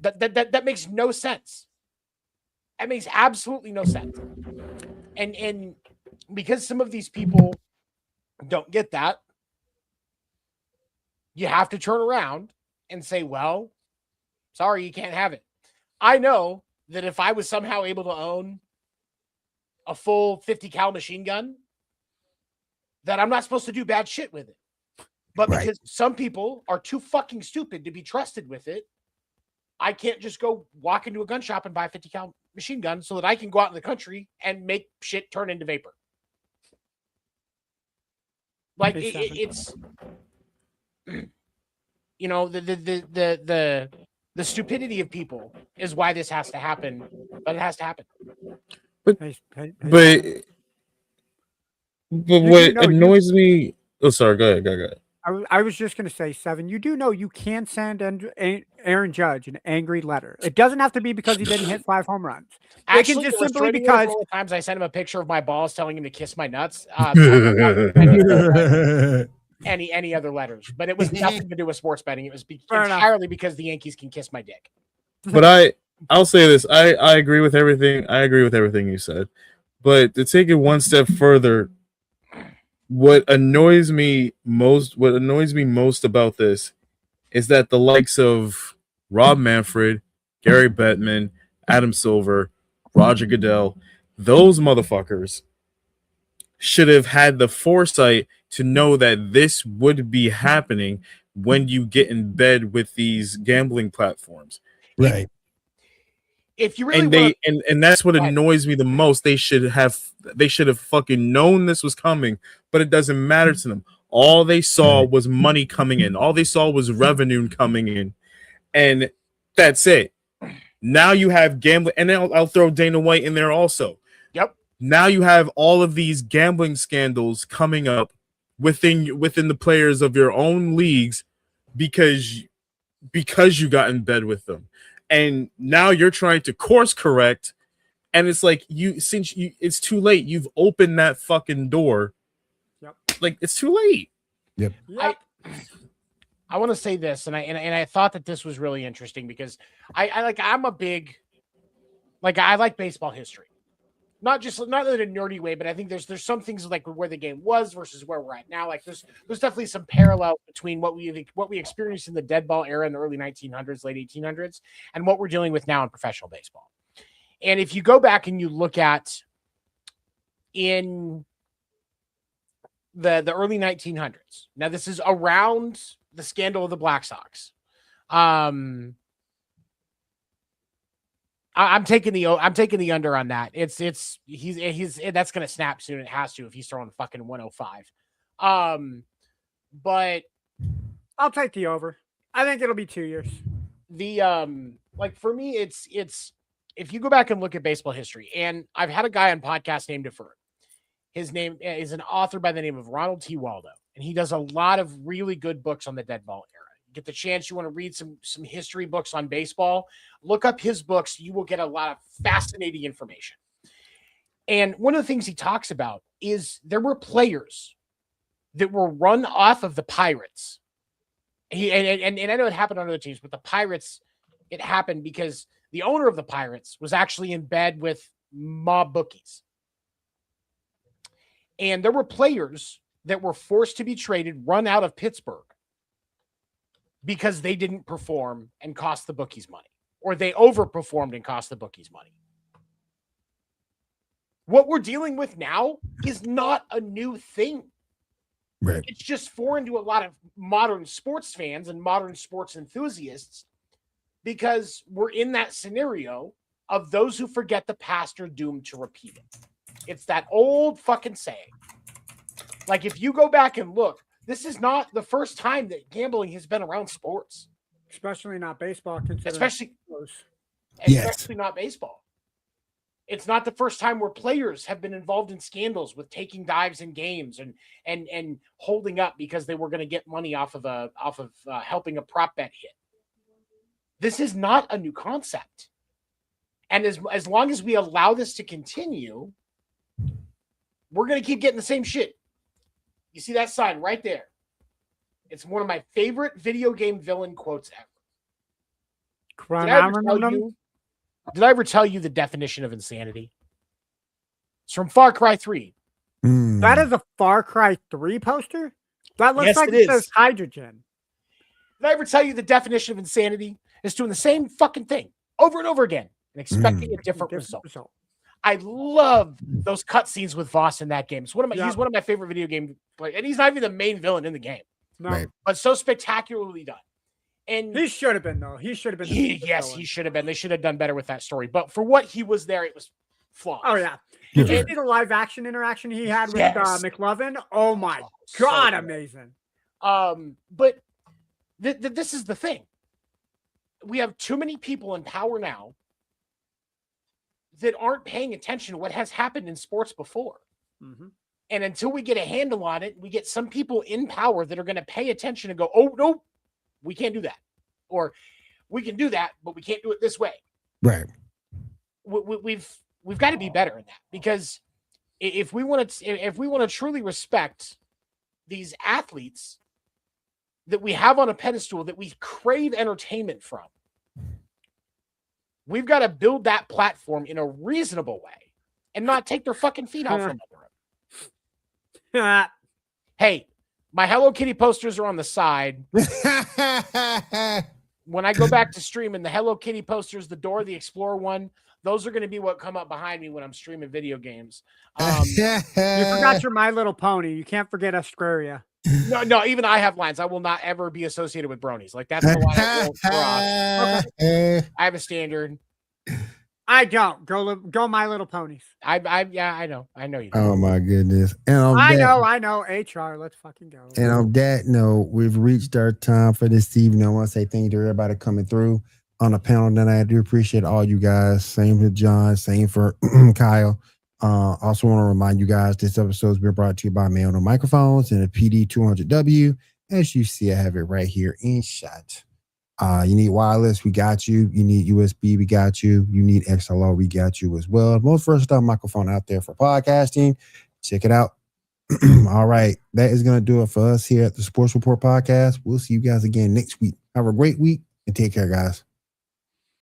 That makes no sense. That makes absolutely no sense. And because some of these people don't get that, you have to turn around and say, well, sorry, you can't have it. I know that if I was somehow able to own a full 50 cal machine gun, that I'm not supposed to do bad shit with it. But Right. because some people are too fucking stupid to be trusted with it, I can't just go walk into a gun shop and buy a 50 cal machine gun so that I can go out in the country and make shit turn into vapor. Like it's, you know, the stupidity of people is why this has to happen, but it has to happen. But You what know, annoys me. Oh, sorry. Go ahead. I was just going to say, Seven, you do know you can send Aaron Judge an angry letter. It doesn't have to be because he didn't hit 5 home runs. Actually, it can just the simply restraining order because for all the times I sent him a picture of my balls telling him to kiss my nuts. Any other letters, but it was nothing to do with sports betting. It was entirely because the Yankees can kiss my dick. But I'll say this. I agree with everything. I agree with everything you said. But to take it one step further, what annoys me most about this is that the likes of Rob Manfred, Gary Bettman, Adam Silver, Roger Goodell, those motherfuckers should have had the foresight to know that this would be happening when you get in bed with these gambling platforms. Right. If you really and that's what annoys me the most. They should have fucking known this was coming, but it doesn't matter to them. All they saw was money coming in. All they saw was revenue coming in, and that's it. Now you have gambling, and then I'll throw Dana White in there also. Yep. Now you have all of these gambling scandals coming up within the players of your own leagues because you got in bed with them. And now you're trying to course correct, and it's like it's too late. You've opened that fucking door. Yep. Like it's too late. Yep. I want to say this, and I thought that this was really interesting because I like baseball history. Not in a nerdy way, but I think there's some things like where the game was versus where we're at now. Like there's definitely some parallel between what we experienced in the dead ball era in the early 1900s, late 1800s, and what we're dealing with now in professional baseball. And if you go back and you look at in the early 1900s, now this is around the scandal of the Black Sox. I'm taking the under on that. He's that's gonna snap soon. It has to if he's throwing fucking 105. But I'll take the over. I think it'll be 2 years. Like for me, it's if you go back and look at baseball history, and I've had a guy on podcast named Deferred. His name is an author by the name of Ronald T. Waldo, and he does a lot of really good books on the dead ball era. Get the chance, you want to read some history books on baseball, look up his books. You will get a lot of fascinating information. And one of the things he talks about is there were players that were run off of the Pirates. And I know it happened on other teams, but the Pirates, it happened because the owner of the Pirates was actually in bed with mob bookies. And there were players that were forced to be traded, run out of Pittsburgh, because they didn't perform and cost the bookies money, or they overperformed and cost the bookies money. What we're dealing with now is not a new thing. Right. It's just foreign to a lot of modern sports fans and modern sports enthusiasts because we're in that scenario of those who forget the past are doomed to repeat it. It's that old fucking saying. Like if you go back and look, this is not the first time that gambling has been around sports. Especially not baseball. Especially Yes. not baseball. It's not the first time where players have been involved in scandals with taking dives in games and holding up because they were going to get money off of helping a prop bet hit. This is not a new concept. And as long as we allow this to continue, we're going to keep getting the same shit. You see that sign right there? It's one of my favorite video game villain quotes ever. Did I ever tell you the definition of insanity? It's from Far Cry 3. That is a Far Cry 3 poster? That looks Yes, like it it is. says hydrogen. Did I ever tell you the definition of insanity is doing the same fucking thing over and over again and expecting a different result? I love those cutscenes with Voss in that game. It's he's one of my favorite video game players, and he's not even the main villain in the game. No. Right. But so spectacularly done. And He should have been, though. He should have been. yes, he should have been. They should have done better with that story. But for what he was there, it was flawless. Oh, yeah. Did you see the live action interaction he had with McLovin? Oh, my God, so amazing. But this is the thing. We have too many people in power now that aren't paying attention to what has happened in sports before. Mm-hmm. And until we get a handle on it, we get some people in power that are going to pay attention and go, oh, no, we can't do that. Or we can do that, but we can't do it this way. Right. We've got to be better in that, because if we want to truly respect these athletes that we have on a pedestal, that we crave entertainment from, we've got to build that platform in a reasonable way and not take their fucking feet out from under them. Hey, my Hello Kitty posters are on the side. When I go back to streaming, the Hello Kitty posters, the Dora the Explorer one, those are going to be what come up behind me when I'm streaming video games. You forgot your My Little Pony. You can't forget Australia. No, even I have lines. I will not ever be associated with bronies. Like, that's the line I won't cross. Okay. I have a standard. I don't. Go My Little Ponies. I know you do. Oh my goodness. And I know. HR, let's fucking go. And on that note, we've reached our time for this evening. I want to say thank you to everybody coming through on the panel tonight. I do appreciate all you guys. Same for John, same for Kyle. Also want to remind you guys, this episode has been brought to you by Mayono Microphones and a PD200W. As you see, I have it right here in shot. You need wireless, we got you. You need USB, we got you. You need XLR, we got you as well. Most versatile microphone out there for podcasting. Check it out. All right, that is going to do it for us here at the Sports Report Podcast. We'll see you guys again next week. Have a great week and take care, guys.